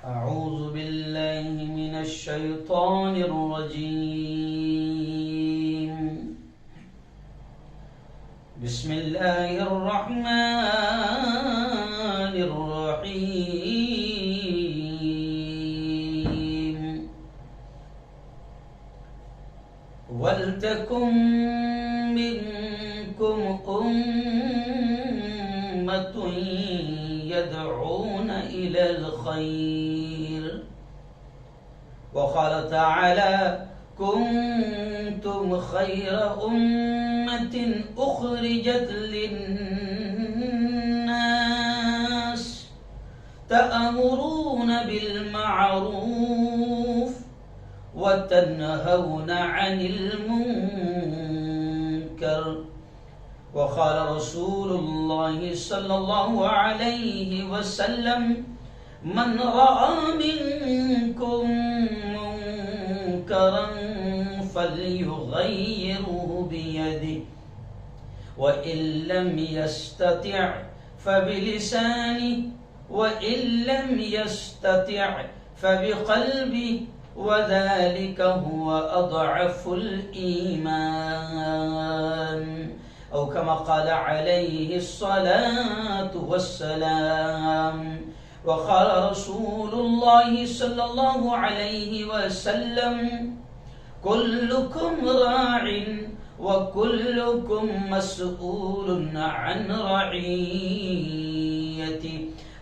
أعوذ بالله من الشيطان الرجيم. بسم الله الرحمن الرحيم. ولتكن منكم أمة يدعون إلى الخير. وقال تعالى: كنتم خير أمة أخرجت للناس تأمرون بالمعروف وتنهون عن المنكر. وقال رسول الله صلى الله عليه وسلم: من رأى منكم منكرا فليغيره بيده وإن لم يستطع فبلسانه وإن لم يستطع فبقلبه وذلك هو أضعف الإيمان، أو كما قال عليه الصلاة والسلام. وقال رسول الله صلى الله عليه وسلم: كلكم راع وكلكم مسؤول عن رعيته،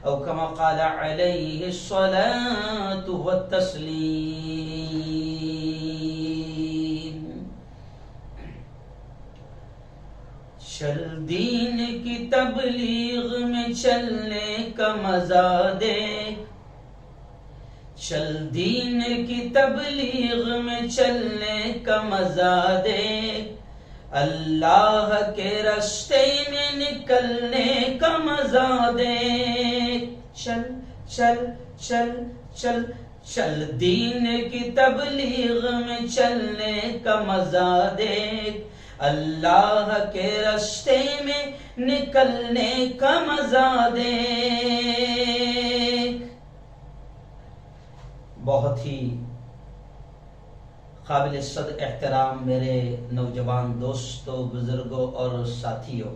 أو كما قال عليه الصلاة والتسليم. چل دین کی تبلیغ میں چلنے کا مزہ دے، چل دین کی تبلیغ میں چلنے کا مزہ دے، اللہ کے راستے میں نکلنے کا مزہ دے۔ چل چل چل چل چل دین کی تبلیغ میں چلنے کا مزہ دے، اللہ کے راستے میں نکلنے کا مزہ دے۔ بہت ہی قابل صد احترام میرے نوجوان دوستوں، بزرگوں اور ساتھیوں،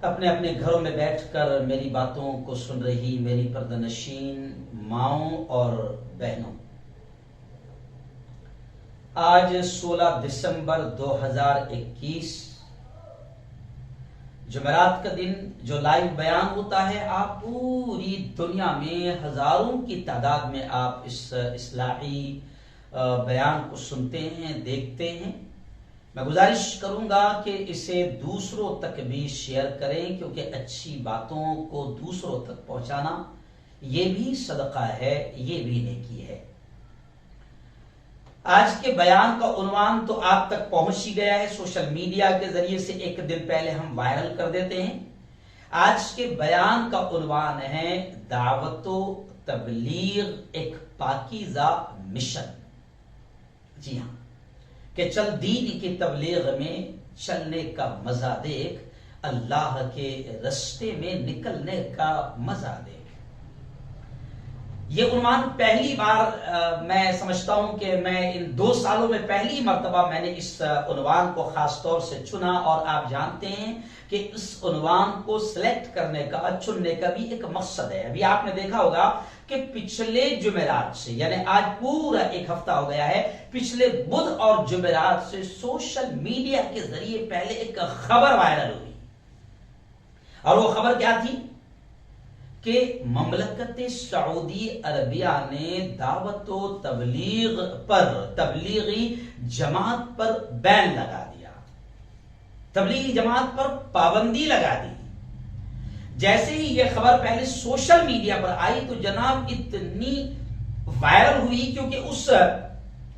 اپنے اپنے گھروں میں بیٹھ کر میری باتوں کو سن رہی میری پردہ نشین ماؤں اور بہنوں، آج 16 دسمبر 2021 جمعرات کا دن جو لائیو بیان ہوتا ہے، آپ پوری دنیا میں ہزاروں کی تعداد میں آپ اس اصلاحی بیان کو سنتے ہیں، دیکھتے ہیں۔ میں گزارش کروں گا کہ اسے دوسروں تک بھی شیئر کریں، کیونکہ اچھی باتوں کو دوسروں تک پہنچانا یہ بھی صدقہ ہے، یہ بھی نیکی ہے۔ آج کے بیان کا عنوان تو آپ تک پہنچ ہی گیا ہے، سوشل میڈیا کے ذریعے سے ایک دن پہلے ہم وائرل کر دیتے ہیں۔ آج کے بیان کا عنوان ہے دعوت و تبلیغ ایک پاکیزہ مشن۔ جی ہاں، کہ چل دین کی تبلیغ میں چلنے کا مزہ دیکھ، اللہ کے راستے میں نکلنے کا مزہ دیکھ۔ یہ عنوان پہلی بار میں سمجھتا ہوں کہ میں ان 2 سالوں میں پہلی مرتبہ میں نے اس عنوان کو خاص طور سے چنا، اور آپ جانتے ہیں کہ اس عنوان کو سلیکٹ کرنے کا، چننے کا بھی ایک مقصد ہے۔ ابھی آپ نے دیکھا ہوگا کہ پچھلے جمعرات سے، یعنی آج پورا ایک ہفتہ ہو گیا ہے، پچھلے بدھ اور جمعرات سے سوشل میڈیا کے ذریعے پہلے ایک خبر وائرل ہوئی، اور وہ خبر کیا تھی کہ مملکت سعودی عربیہ نے دعوت و تبلیغ پر، تبلیغی جماعت پر بین لگا دیا، تبلیغی جماعت پر پابندی لگا دی۔ جیسے ہی یہ خبر پہلے سوشل میڈیا پر آئی تو جناب اتنی وائرل ہوئی، کیونکہ اس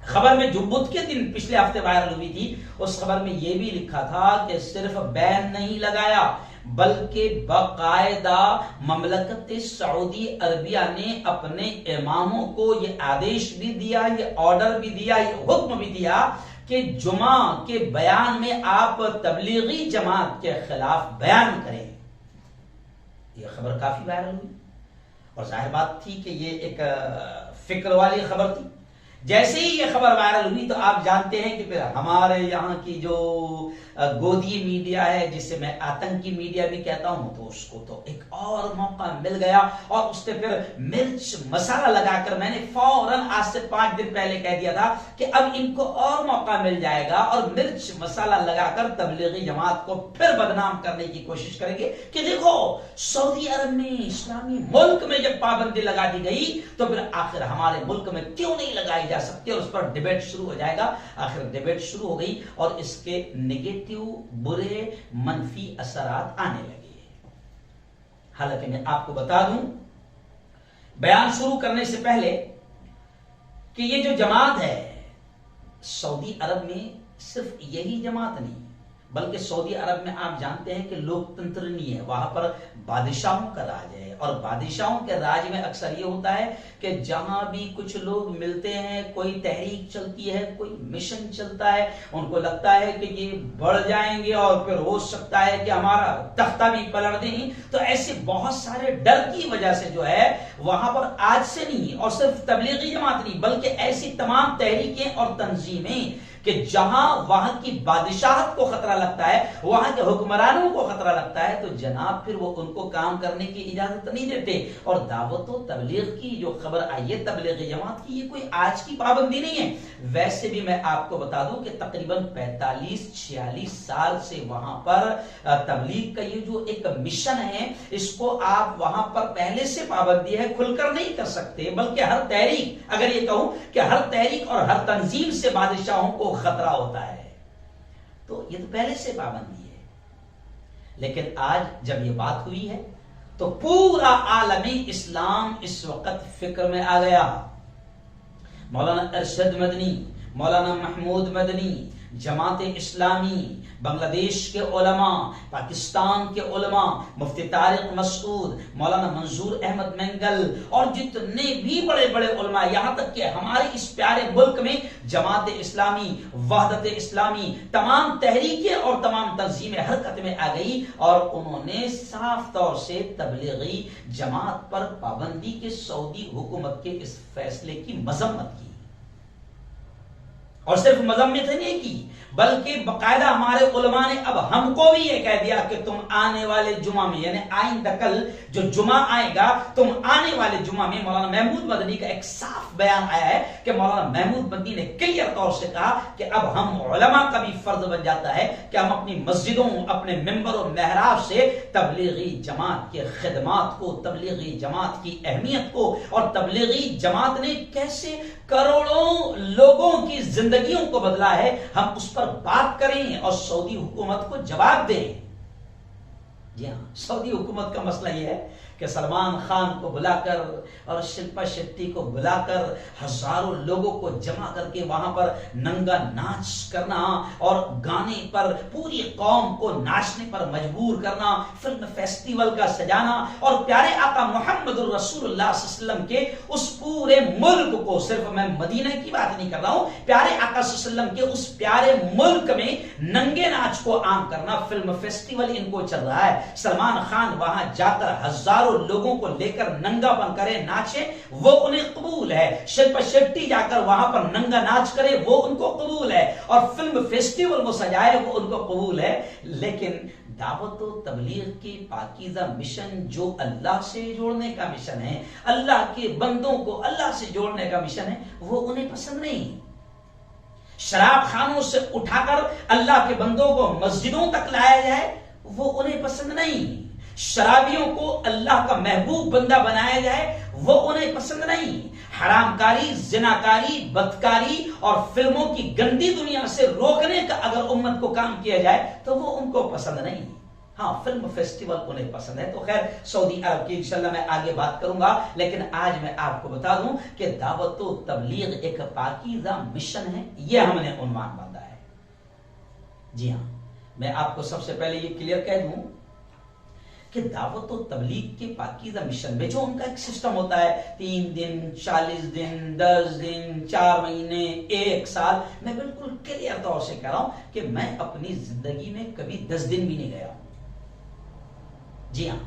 خبر میں جو بدھ کے دن پچھلے ہفتے وائرل ہوئی تھی، اس خبر میں یہ بھی لکھا تھا کہ صرف بین نہیں لگایا بلکہ باقاعدہ مملکت سعودی عربیہ نے اپنے اماموں کو یہ آدیش بھی دیا، یہ آرڈر بھی دیا، یہ حکم بھی دیا کہ جمعہ کے بیان میں آپ تبلیغی جماعت کے خلاف بیان کریں۔ یہ خبر کافی وائرل ہوئی، اور ظاہر بات تھی کہ یہ ایک فکر والی خبر تھی. جیسے ہی یہ خبر وائرل ہوئی تو آپ جانتے ہیں کہ پھر ہمارے یہاں کی جو گودی میڈیا ہے، جسے میں آتنکی میڈیا بھی کہتا ہوں، تو اس کو تو ایک اور موقع مل گیا اور اس نے پھر مرچ مسالہ لگا کر، میں نے فوراً آج سے 5 دن پہلے کہہ دیا تھا کہ اب ان کو اور موقع مل جائے گا اور مرچ مسالہ لگا کر تبلیغی جماعت کو پھر بدنام کرنے کی کوشش کریں گے کہ دیکھو سعودی عرب میں، اسلامی ملک میں جب پابندی لگا دی گئی تو پھر آخر ہمارے ملک میں کیوں نہیں لگائی جا سکتی، اور اس پر ڈیبیٹ شروع ہو جائے گا. آخر ڈیبیٹ شروع ہو گئی اور اس کے نگیٹو، برے، منفی اثرات آنے لگے. حالانکہ میں آپ کو بتا دوں بیان شروع کرنے سے پہلے کہ یہ جو جماعت ہے سعودی عرب میں صرف یہی جماعت نہیں، بلکہ سعودی عرب میں آپ جانتے ہیں کہ لوکتنتر نہیں ہے، وہاں پر بادشاہوں کا راج ہے. اور بادشاہوں کے راج میں اکثر یہ ہوتا ہے کہ جہاں بھی کچھ لوگ ملتے ہیں، کوئی تحریک چلتی ہے، کوئی مشن چلتا ہے، ان کو لگتا ہے کہ یہ بڑھ جائیں گے اور پھر ہو سکتا ہے کہ ہمارا تختہ بھی پلٹ دیں. تو ایسے بہت سارے ڈر کی وجہ سے جو ہے وہاں پر آج سے نہیں، اور صرف تبلیغی جماعت نہیں بلکہ ایسی تمام تحریکیں اور تنظیمیں کہ جہاں وہاں کی بادشاہت کو خطرہ لگتا ہے، وہاں کے حکمرانوں کو خطرہ لگتا ہے، تو جناب پھر وہ ان کو کام کرنے کی اجازت نہیں دیتے. اور دعوت و تبلیغ کی جو خبر آئی ہے تبلیغی جماعت کی، یہ کوئی آج کی پابندی نہیں ہے. ویسے بھی میں آپ کو بتا دوں کہ تقریباً 45-46 سال سے وہاں پر تبلیغ کا یہ جو ایک مشن ہے، اس کو آپ وہاں پر پہلے سے پابندی ہے، کھل کر نہیں کر سکتے. بلکہ ہر تحریک، اگر یہ کہوں کہ ہر تحریک اور ہر تنظیم سے بادشاہوں کو خطرہ ہوتا ہے، تو یہ تو پہلے سے پابندی ہے. لیکن آج جب یہ بات ہوئی ہے تو پورا عالمی اسلام اس وقت فکر میں آ گیا. مولانا ارشد مدنی، مولانا محمود مدنی، جماعت اسلامی، بنگلہ دیش کے علماء، پاکستان کے علماء، مفتی طارق مسعود، مولانا منظور احمد مینگل اور جتنے بھی بڑے بڑے علماء، یہاں تک کہ ہمارے اس پیارے ملک میں جماعت اسلامی، وحدت اسلامی، تمام تحریکیں اور تمام تنظیمیں حرکت میں آ گئی اور انہوں نے صاف طور سے تبلیغی جماعت پر پابندی کے سعودی حکومت کے اس فیصلے کی مذمت کی. اور صرف مذمت نہیں کی بلکہ باقاعدہ ہمارے علماء نے اب ہم کو بھی یہ کہہ دیا کہ تم آنے والے جمعہ میں، یعنی آئندہ کل جو جمعہ آئے گا، تم آنے والے جمعہ میں، مولانا محمود مدنی کا ایک صاف بیان آیا ہے کہ مولانا محمود مدنی نے کلیئر طور سے کہا کہ اب ہم علماء کا بھی فرض بن جاتا ہے کہ ہم اپنی مسجدوں، اپنے ممبر و محراب سے تبلیغی جماعت کے خدمات کو، تبلیغی جماعت کی اہمیت کو، اور تبلیغی جماعت نے کیسے کروڑوں لوگوں کی زندگیوں کو بدلا ہے، ہم اس پر بات کریں اور سعودی حکومت کو جواب دیں. جی ہاں، سعودی حکومت کا مسئلہ یہ ہے کہ سلمان خان کو بلا کر اور شلپا شیٹی کو بلا کر ہزاروں لوگوں کو جمع کر کے وہاں پر ننگا ناچ کرنا اور گانے پر پوری قوم کو ناچنے پر مجبور کرنا، فلم فیسٹیول کا سجانا، اور پیارے آقا محمد الرسول اللہ صلی اللہ علیہ وسلم کے اس پورے ملک کو، صرف میں مدینہ کی بات نہیں کر رہا ہوں، پیارے آقا صلی اللہ علیہ وسلم کے اس پیارے ملک میں ننگے ناچ کو عام کرنا، فلم فیسٹیول ان کو چل رہا ہے. سلمان خان وہاں جا کر ہزاروں لوگوں کو لے کر ننگا بن کرے ناچے، وہ انہیں قبول ہے. شلپا شیٹی جا کر وہاں پر ننگا ناچ کرے، وہ ان کو قبول ہے. اور فلم فیسٹیول وہ سجائے، وہ ان کو قبول ہے. لیکن دعوت و تبلیغ کی پاکیزہ مشن جو اللہ سے جوڑنے کا مشن ہے، اللہ کے بندوں کو اللہ سے جوڑنے کا مشن ہے، وہ انہیں پسند نہیں. شراب خانوں سے اٹھا کر اللہ کے بندوں کو مسجدوں تک لایا جائے، وہ انہیں پسند نہیں. شرابیوں کو اللہ کا محبوب بندہ بنایا جائے، وہ انہیں پسند نہیں. حرام کاری، زناکاری، بدکاری اور فلموں کی گندی دنیا سے روکنے کا اگر امت کو کام کیا جائے تو وہ ان کو پسند نہیں. ہاں، فلم فیسٹیول انہیں پسند ہے. تو خیر، سعودی عرب کی انشاءاللہ میں آگے بات کروں گا، لیکن آج میں آپ کو بتا دوں کہ دعوت و تبلیغ ایک پاکیزہ مشن ہے، یہ ہم نے عنوان باندھا ہے. جی ہاں، میں آپ کو سب سے پہلے یہ کلیئر کہہ دوں کہ دعوت و تبلیغ کے پاکیزہ مشن میں جو ان کا ایک سسٹم ہوتا ہے، 3 دن، 40 دن، 10 دن، 4 مہینے، 1 سال، میں بالکل کلیئر طور سے کہہ رہا ہوں کہ میں اپنی زندگی میں کبھی 10 دن بھی نہیں گیا ہوں. جی ہاں،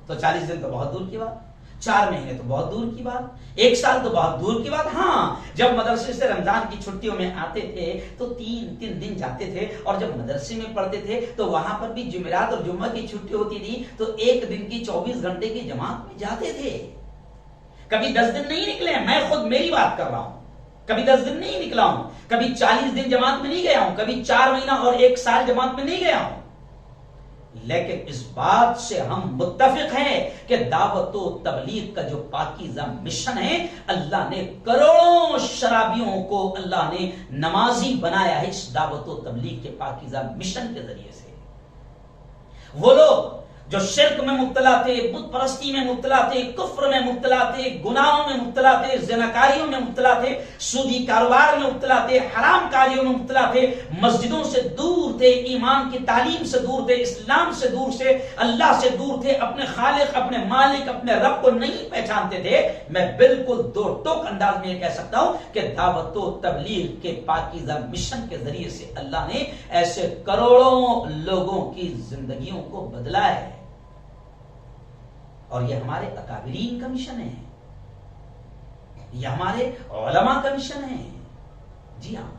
تو 40 دن تو بہت دور کی بات. 4 مہینے تو بہت دور کی بات، 1 سال تو بہت دور کی بات. ہاں جب مدرسے سے رمضان کی چھٹیوں میں آتے تھے تو 3 دن جاتے تھے، اور جب مدرسے میں پڑھتے تھے تو وہاں پر بھی جمعرات اور جمعہ کی چھٹی ہوتی تھی تو 1 دن کی 24 گھنٹے کی جماعت میں جاتے تھے. کبھی 10 دن نہیں نکلے، میں خود میری بات کر رہا ہوں، کبھی 10 دن نہیں نکلا ہوں، کبھی 40 دن جماعت میں نہیں گیا ہوں، کبھی 4 مہینہ اور 1 سال جماعت میں نہیں گیا ہوں. لیکن اس بات سے ہم متفق ہیں کہ دعوت و تبلیغ کا جو پاکیزہ مشن ہے، اللہ نے کروڑوں شرابیوں کو اللہ نے نمازی بنایا ہے اس دعوت و تبلیغ کے پاکیزہ مشن کے ذریعے سے. وہ لوگ جو شرک میں مبتلا تھے، بت پرستی میں مبتلا تھے، کفر میں مبتلا تھے، گناہوں میں مبتلا تھے، زناکاریوں میں مبتلا تھے، سودی کاروبار میں مبتلا تھے، حرام کاریوں میں مبتلا تھے، مسجدوں سے دور تھے، ایمان کی تعلیم سے دور تھے، اسلام سے دور سے، اللہ سے دور تھے، اپنے خالق، اپنے مالک، اپنے رب کو نہیں پہچانتے تھے. میں بالکل 2 ٹوک انداز میں یہ کہہ سکتا ہوں کہ دعوت و تبلیغ کے پاکیزہ مشن کے ذریعے سے اللہ نے ایسے کروڑوں لوگوں کی زندگیوں کو بدلا ہے. اور یہ ہمارے اکابرین کا مشن ہے، یہ ہمارے علماء کا مشن ہے. جی ہاں،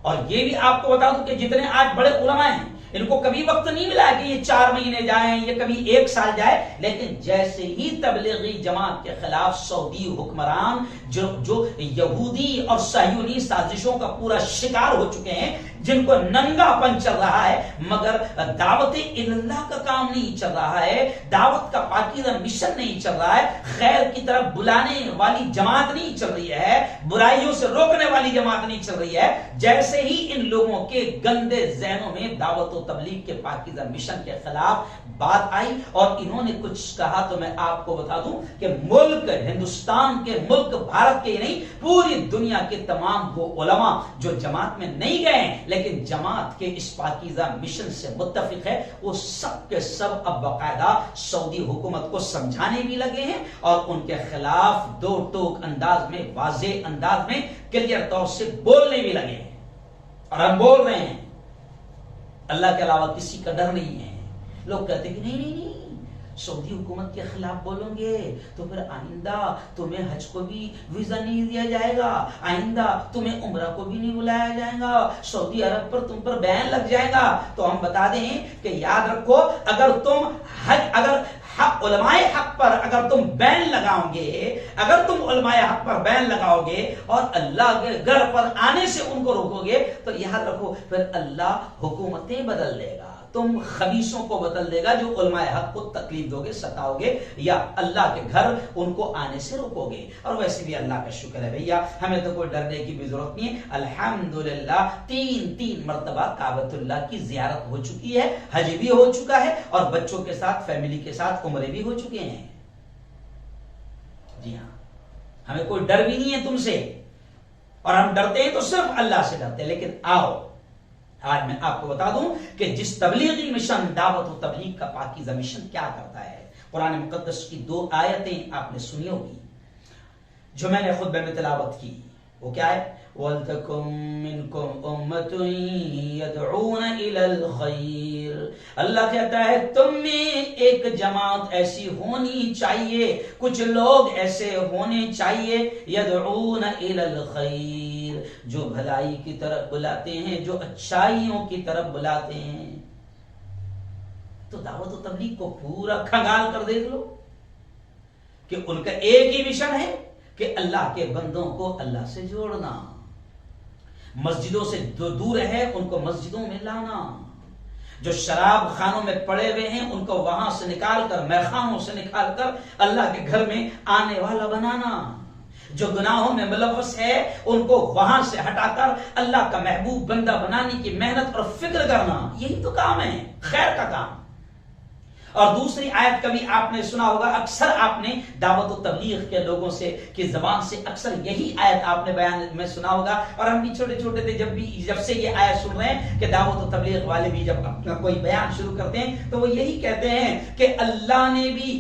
اور یہ بھی آپ کو بتا دوں کہ جتنے آج بڑے علماء ہیں ان کو کبھی وقت نہیں ملا کہ یہ 4 مہینے جائیں یا کبھی 1 سال جائے. لیکن جیسے ہی تبلیغی جماعت کے خلاف سعودی حکمران جو یہودی اور صہیونی سازشوں کا پورا شکار ہو چکے ہیں، جن کو ننگا پن چل رہا ہے مگر دعوت اللہ کا کام نہیں چل رہا ہے، دعوت کا پاکیزہ مشن نہیں چل رہا ہے، خیر کی طرف بلانے والی جماعت نہیں چل رہی ہے، برائیوں سے روکنے والی جماعت نہیں چل رہی ہے. جیسے ہی ان لوگوں کے گندے ذہنوں میں دعوت و تبلیغ کے پاکیزہ مشن کے خلاف بات آئی اور انہوں نے کچھ کہا، تو میں آپ کو بتا دوں کہ ملک ہندوستان کے، ملک بھارت کے نہیں، پوری دنیا کے تمام وہ علماء جو جماعت میں نہیں گئے لیکن جماعت کے اس پاکیزہ مشن سے متفق ہے، وہ سب کے سب اب باقاعدہ سعودی حکومت کو سمجھانے بھی لگے ہیں اور ان کے خلاف 2 ٹوک انداز میں، واضح انداز میں، کلیئر طور سے بولنے بھی لگے ہیں. اور ہم بول رہے ہیں، اللہ کے علاوہ کسی کا ڈر نہیں ہے. لوگ کہتے ہیں کہ نہیں سعودی حکومت کے خلاف بولو گے تو پھر آئندہ تمہیں حج کو بھی ویزا نہیں دیا جائے گا، آئندہ تمہیں عمرہ کو بھی نہیں بلایا جائے گا، سعودی عرب پر تم پر بین لگ جائے گا. تو ہم بتا دیں کہ یاد رکھو، اگر تم علماء حق پر اگر تم بین لگاؤ گے، اگر تم علماء حق پر بین لگاؤ گے اور اللہ کے گھر پر آنے سے ان کو روکو گے تو یاد رکھو پھر اللہ حکومتیں بدل دے گا، تم خبیثوں کو بدل دے گا جو علماء حق کو تکلیف دو گے، ستاؤ گے، یا اللہ کے گھر ان کو آنے سے روکو گے. اور ویسے بھی اللہ کا شکر ہے بھیا، ہمیں تو کوئی ڈرنے کی بھی ضرورت نہیں ہے. الحمدللہ 3 مرتبہ کعبۃ اللہ کی زیارت ہو چکی ہے، حج بھی ہو چکا ہے اور بچوں کے ساتھ، فیملی کے ساتھ عمرے بھی ہو چکے ہیں. جی ہاں، ہمیں کوئی ڈر بھی نہیں ہے تم سے، اور ہم ڈرتے ہیں تو صرف اللہ سے ڈرتے ہیں. لیکن آؤ آج میں آپ کو بتا دوں کہ جس تبلیغی مشن، دعوت و تبلیغ کا پاکیزہ مشن کیا کرتا ہے. قرآن مقدس کی 2 آیتیں آپ نے سنی ہوگی جو میں نے خطبے میں تلاوت کی. وہ کیا ہے؟ وَلْتَكُن مِّنْكُمْ أُمَّةٌ يَدْعُونَ إِلَى الْخَيْرِ. اللہ کہتا ہے تم میں ایک جماعت ایسی ہونی چاہیے، کچھ لوگ ایسے ہونے چاہیے، يَدْعُونَ إِلَى الْخَيْرِ، جو بھلائی کی طرف بلاتے ہیں، جو اچھائیوں کی طرف بلاتے ہیں. تو دعوت و تبلیغ کو پورا کھنگال کر دیکھ لو کہ ان کا ایک ہی مشن ہے کہ اللہ کے بندوں کو اللہ سے جوڑنا، مسجدوں سے جو دور ہے ان کو مسجدوں میں لانا، جو شراب خانوں میں پڑے ہوئے ہیں ان کو وہاں سے نکال کر، میخانوں سے نکال کر اللہ کے گھر میں آنے والا بنانا، جو گناہوں میں ملوث ہے ان کو وہاں سے ہٹا کر اللہ کا محبوب بندہ بنانے کی محنت اور فکر کرنا. یہی تو کام ہے، خیر کا کام. اور دوسری آیت کبھی آپ نے سنا ہوگا، اکثر آپ نے دعوت و تبلیغ کے لوگوں سے کی زبان سے اکثر یہی آیت آپ نے بیان میں سنا ہوگا، اور ہم بھی چھوٹے چھوٹے تھے جب سے یہ آیت سن رہے ہیں کہ دعوت و تبلیغ والے بھی جب اپنا کوئی بیان شروع کرتے ہیں تو وہ یہی کہتے ہیں کہ اللہ نے بھی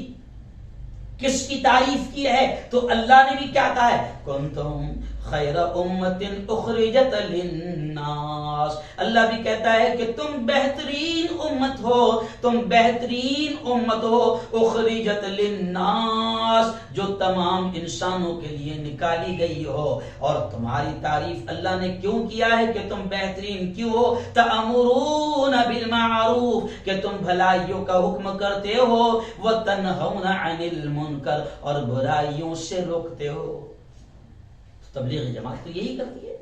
کس کی تعریف کی ہے، تو اللہ نے بھی کیا کہا ہے، کنتم خیر امت اخرجت للناس. اللہ بھی کہتا ہے کہ تم بہترین امت ہو، تم بہترین امت ہو، اخرجت للناس، جو تمام انسانوں کے لیے نکالی گئی ہو. اور تمہاری تعریف اللہ نے کیوں کیا ہے کہ تم بہترین کیوں ہو. تأمرون بالمعروف کہ تم بھلائیوں کا حکم کرتے ہو. وتنہون عن المنکر اور برائیوں سے روکتے ہو. تبلیغ جماعت تو یہی کرتی ہے.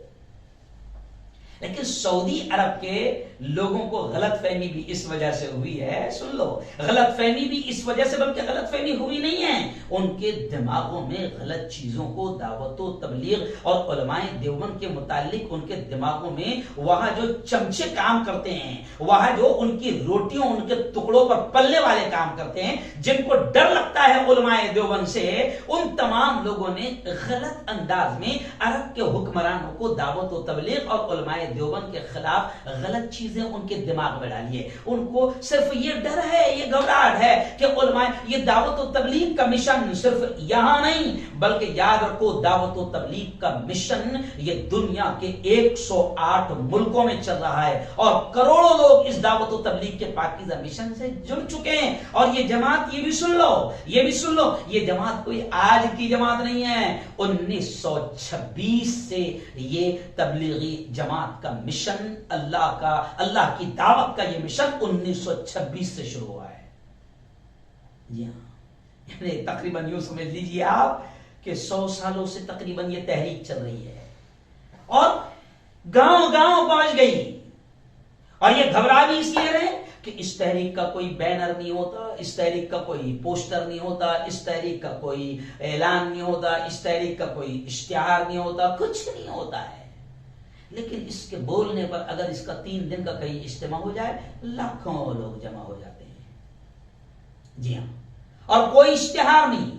لیکن سعودی عرب کے لوگوں کو غلط فہمی بھی اس وجہ سے ہوئی ہے. سن لو, غلط فہمی بھی اس وجہ سے, بلکہ غلط فہمی ہوئی نہیں ہے, ان کے دماغوں میں غلط چیزوں کو دعوت و تبلیغ اور علماء دیوبند کے متعلق ان کے دماغوں میں وہاں جو چمچے کام کرتے ہیں, وہاں جو ان کی روٹیوں ان کے ٹکڑوں پر پلنے والے کام کرتے ہیں, جن کو ڈر لگتا ہے علماء دیوبند سے, ان تمام لوگوں نے غلط انداز میں عرب کے حکمرانوں کو دعوت و تبلیغ اور علماء دیوبند کے خلاف غلط چیزیں ان کے دماغ میں ڈالی ہے. ان کو صرف یہ ڈر ہے, یہ گھبراہٹ ہے کہ علماء, یہ دعوت و تبلیغ کا مشن صرف یہاں نہیں, بلکہ یاد رکھو دعوت و تبلیغ کا مشن یہ دنیا کے 108 ملکوں میں چل رہا ہے, اور کروڑوں لوگ اس دعوت و تبلیغ کے پاکیزہ مشن سے جڑ چکے ہیں. اور یہ جماعت, یہ بھی سن لو, یہ بھی سن لو, یہ جماعت کوئی آج کی جماعت نہیں ہے. 1926 سے یہ تبلیغی جماعت کا مشن, اللہ کی دعوت کا یہ مشن 1926 سے شروع ہوا ہے. جی ہاں, یعنی تقریباً یوں سمجھ لیجیے آپ کہ 100 سالوں سے تقریباً یہ تحریک چل رہی ہے, اور گاؤں گاؤں پہنچ گئی. اور یہ گھبرا بھی اس لیے رہے کہ اس تحریک کا کوئی بینر نہیں ہوتا, اس تحریک کا کوئی پوسٹر نہیں ہوتا, اس تحریک کا کوئی اعلان نہیں ہوتا, اس تحریک کا کوئی اشتہار نہیں ہوتا, کچھ نہیں ہوتا ہے. لیکن اس کے بولنے پر اگر اس کا 3 دن کا کہیں اجتماع ہو جائے, لاکھوں لوگ جمع ہو جاتے ہیں. جی ہاں, اور کوئی اشتہار نہیں,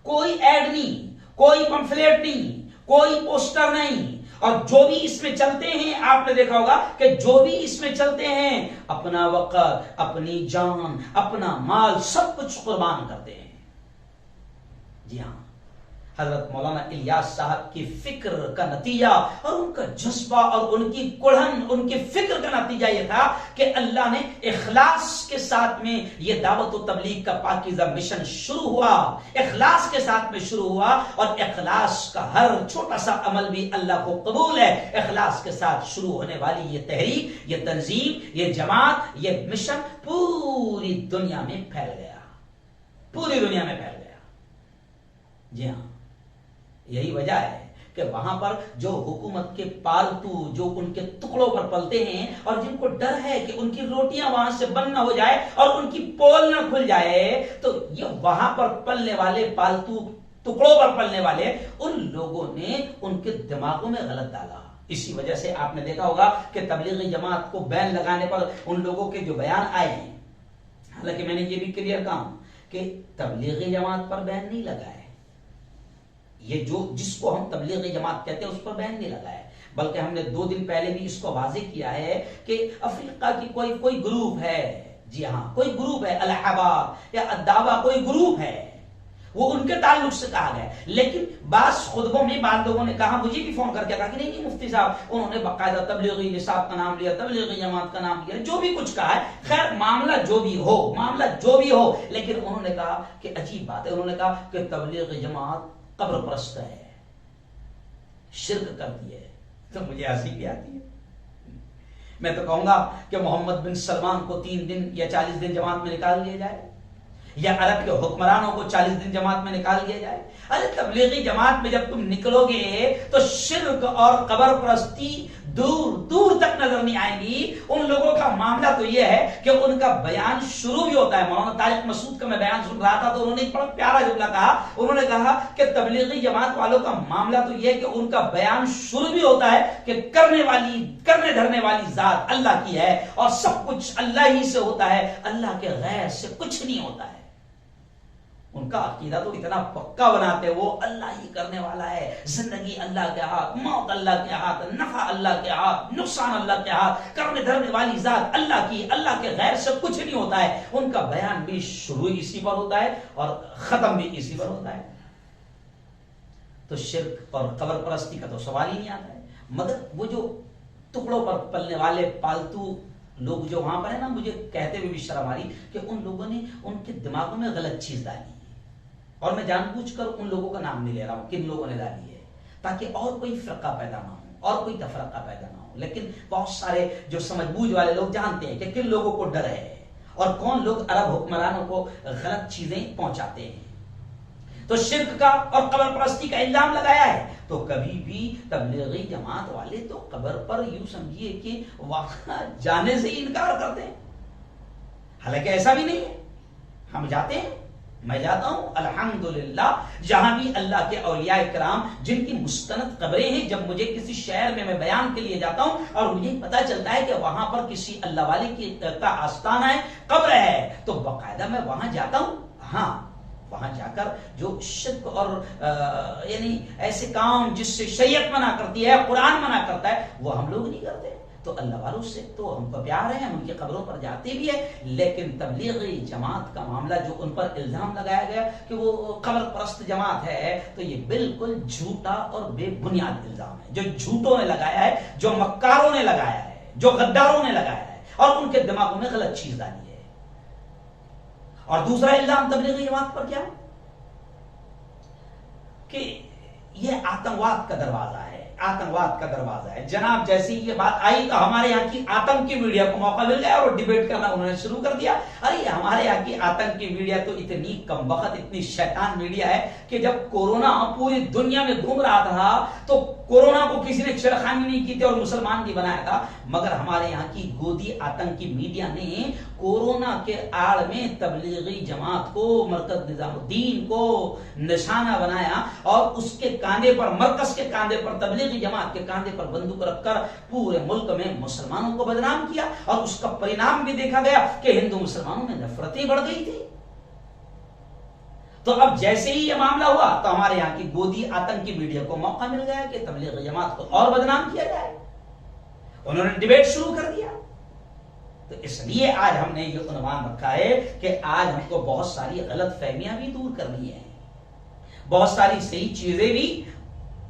کوئی ایڈ نہیں, کوئی پمفلیٹ نہیں, کوئی پوسٹر نہیں, اور جو بھی اس میں چلتے ہیں, آپ نے دیکھا ہوگا کہ جو بھی اس میں چلتے ہیں اپنا وقت, اپنی جان, اپنا مال, سب کچھ قربان کرتے ہیں. جی ہاں, حضرت مولانا الیاس صاحب کی فکر کا نتیجہ اور ان کا جذبہ اور ان کی کڑھن, ان کی فکر کا نتیجہ یہ تھا کہ اللہ نے اخلاص کے ساتھ میں یہ دعوت و تبلیغ کا پاکیزہ مشن شروع ہوا, اخلاص کے ساتھ میں شروع ہوا, اور اخلاص کا ہر چھوٹا سا عمل بھی اللہ کو قبول ہے. اخلاص کے ساتھ شروع ہونے والی یہ تحریک, یہ تنظیم, یہ جماعت, یہ مشن پوری دنیا میں پھیل گیا, پوری دنیا میں پھیل گیا. جی ہاں, یہی وجہ ہے کہ وہاں پر جو حکومت کے پالتو, جو ان کے ٹکڑوں پر پلتے ہیں, اور جن کو ڈر ہے کہ ان کی روٹیاں وہاں سے بند نہ ہو جائے اور ان کی پول نہ کھل جائے, تو یہ وہاں پر پلنے والے پالتو ٹکڑوں پر پلنے والے ان لوگوں نے ان کے دماغوں میں غلط ڈالا. اسی وجہ سے آپ نے دیکھا ہوگا کہ تبلیغی جماعت کو بین لگانے پر ان لوگوں کے جو بیان آئے ہیں, حالانکہ میں نے یہ بھی کلیئر کہا کہ تبلیغی جماعت پر بین نہیں لگا ہے, یہ جو جس کو ہم تبلیغی جماعت کہتے ہیں اس پر بین نہیں لگا ہے, بلکہ ہم نے 2 دن پہلے بھی اس کو واضح کیا ہے کہ افریقہ کی کوئی گروپ ہے. جی ہاں, کوئی گروپ ہے, الحباب یا الدعوہ کوئی گروپ ہے, وہ ان کے تعلق سے کہا گیا. لیکن بعض خطبوں میں بعض لوگوں نے کہا, مجھے بھی فون کر کے کہا کہ نہیں مفتی صاحب, انہوں نے باقاعدہ تبلیغی نصاب کا نام لیا, تبلیغی جماعت کا نام لیا, جو بھی کچھ کہا ہے. خیر, معاملہ جو بھی ہو, لیکن انہوں نے کہا کہ عجیب بات ہے, انہوں نے کہا کہ تبلیغی جماعت قبر پرست ہے, شرک کرتی ہے. تو مجھے ہنسی بھی آتی ہے. میں تو کہوں گا کہ محمد بن سلمان کو 3 دن یا 40 دن جماعت میں نکال دیا جائے, یا عرب کے حکمرانوں کو 40 دن جماعت میں نکال دیا جائے. ارے تبلیغی جماعت میں جب تم نکلو گے تو شرک اور قبر پرستی دور دور تک نظر نہیں آئیں گی. ان لوگوں کا معاملہ تو یہ ہے کہ ان کا بیان شروع بھی ہوتا ہے. مولانا طارق مسعود کا میں بیان سن رہا تھا تو انہوں نے ایک بڑا پیارا جملہ کہا. انہوں نے کہا کہ تبلیغی جماعت والوں کا معاملہ تو یہ ہے کہ ان کا بیان شروع بھی ہوتا ہے کہ کرنے دھرنے والی ذات اللہ کی ہے, اور سب کچھ اللہ ہی سے ہوتا ہے, اللہ کے غیر سے کچھ نہیں ہوتا ہے. ان کا عقیدہ تو اتنا پکا بناتے, وہ اللہ ہی کرنے والا ہے, زندگی اللہ کے ہاتھ, موت اللہ کے ہاتھ, نفع اللہ کے ہاتھ, نقصان اللہ کے ہاتھ, کرنے دھرنے والی ذات اللہ کی, اللہ کے غیر سے کچھ نہیں ہوتا ہے. ان کا بیان بھی شروع اسی پر ہوتا ہے اور ختم بھی اسی پر ہوتا ہے. تو شرک اور قبر پرستی کا تو سوال ہی نہیں آتا ہے. مگر وہ جو ٹکڑوں پر پلنے والے پالتو لوگ جو وہاں پر ہیں نا, مجھے کہتے ہوئے بھی شرم آ رہی کہ ان لوگوں نے ان کے دماغوں میں غلط چیز ڈالی. اور میں جان بوجھ کر ان لوگوں کا نام نہیں لے رہا ہوں کن لوگوں نے ڈالی ہے، تاکہ اور کوئی فرقہ پیدا نہ ہو اور کوئی تفرقہ پیدا نہ ہو، لیکن بہت سارے جو سمجھ بوجھ والے لوگ جانتے ہیں کہ کن لوگوں کو ڈر ہے اور کون لوگ عرب حکمرانوں کو غلط چیزیں پہنچاتے ہیں۔ تو شرک کا اور قبر پرستی کا الزام لگایا ہے، تو کبھی بھی تبلیغی جماعت والے تو قبر پر یوں سمجھیے کہ وہاں جانے سے انکار کرتے ہیں، حالانکہ ایسا بھی نہیں ہے، ہم جاتے ہیں، میں جاتا ہوں الحمدللہ، جہاں بھی اللہ کے اولیاء کرام جن کی مستند قبریں ہیں، جب مجھے کسی شہر میں بیان کے لیے جاتا ہوں اور مجھے پتا چلتا ہے کہ وہاں پر کسی اللہ والے کا آستانہ ہے، قبر ہے، تو باقاعدہ میں وہاں جاتا ہوں۔ ہاں، وہاں جا کر جو شرک اور یعنی ایسے کام جس سے شریعت منع کرتی ہے، قرآن منع کرتا ہے، وہ ہم لوگ نہیں کرتے۔ تو اللہ والوں سے تو ہم کو پیار ہے، ہم ان کی قبروں پر جاتے بھی ہیں، لیکن تبلیغی جماعت کا معاملہ جو ان پر الزام لگایا گیا کہ وہ قبر پرست جماعت ہے، تو یہ بالکل جھوٹا اور بے بنیاد الزام ہے، جو جھوٹوں نے لگایا ہے، جو مکاروں نے لگایا ہے، جو غداروں نے لگایا ہے، اور ان کے دماغوں میں غلط چیز ڈالی ہے۔ اور دوسرا الزام تبلیغی جماعت پر کیا کہ یہ آتنکواد کا دروازہ ہے، آتنکواد کا دروازہ ہے۔ جناب جیسی یہ بات آئی تو ہمارے یہاں کی آتنک کی میڈیا کو موقع مل گیا اور ڈیبیٹ کرنا انہوں نے شروع کر دیا۔ ارے ہمارے یہاں کی آتنک کی میڈیا تو اتنی کم وقت، اتنی شیطان میڈیا ہے کہ جب کورونا پوری دنیا میں گھوم رہا تھا تو کورونا کو کسی نے چھڑخانی نہیں کی تھی اور مسلمان بھی بنایا تھا، مگر ہمارے یہاں کی گودی آتنکی میڈیا نے کورونا کے آڑ میں تبلیغی جماعت کو، مرکز نظام الدین کو نشانہ بنایا اور اس کے کاندھے پر، مرکز کے کاندھے پر، تبلیغی جماعت کے کاندھے پر بندوق رکھ کر پورے ملک میں مسلمانوں کو بدنام کیا، اور اس کا پرینام بھی دیکھا گیا کہ ہندو مسلمانوں میں نفرتیں بڑھ گئی تھی۔ تو اب جیسے ہی یہ معاملہ ہوا تو ہمارے یہاں کی گودی آتنکی میڈیا کو موقع مل گیا کہ تبلیغی جماعت کو اور بدنام کیا جائے، انہوں نے ڈیبیٹ شروع کر دیا۔ تو اس لیے آج ہم نے یہ عنوان رکھا ہے کہ آج ہم کو بہت ساری غلط فہمیاں بھی دور کرنی ہیں، بہت ساری صحیح چیزیں بھی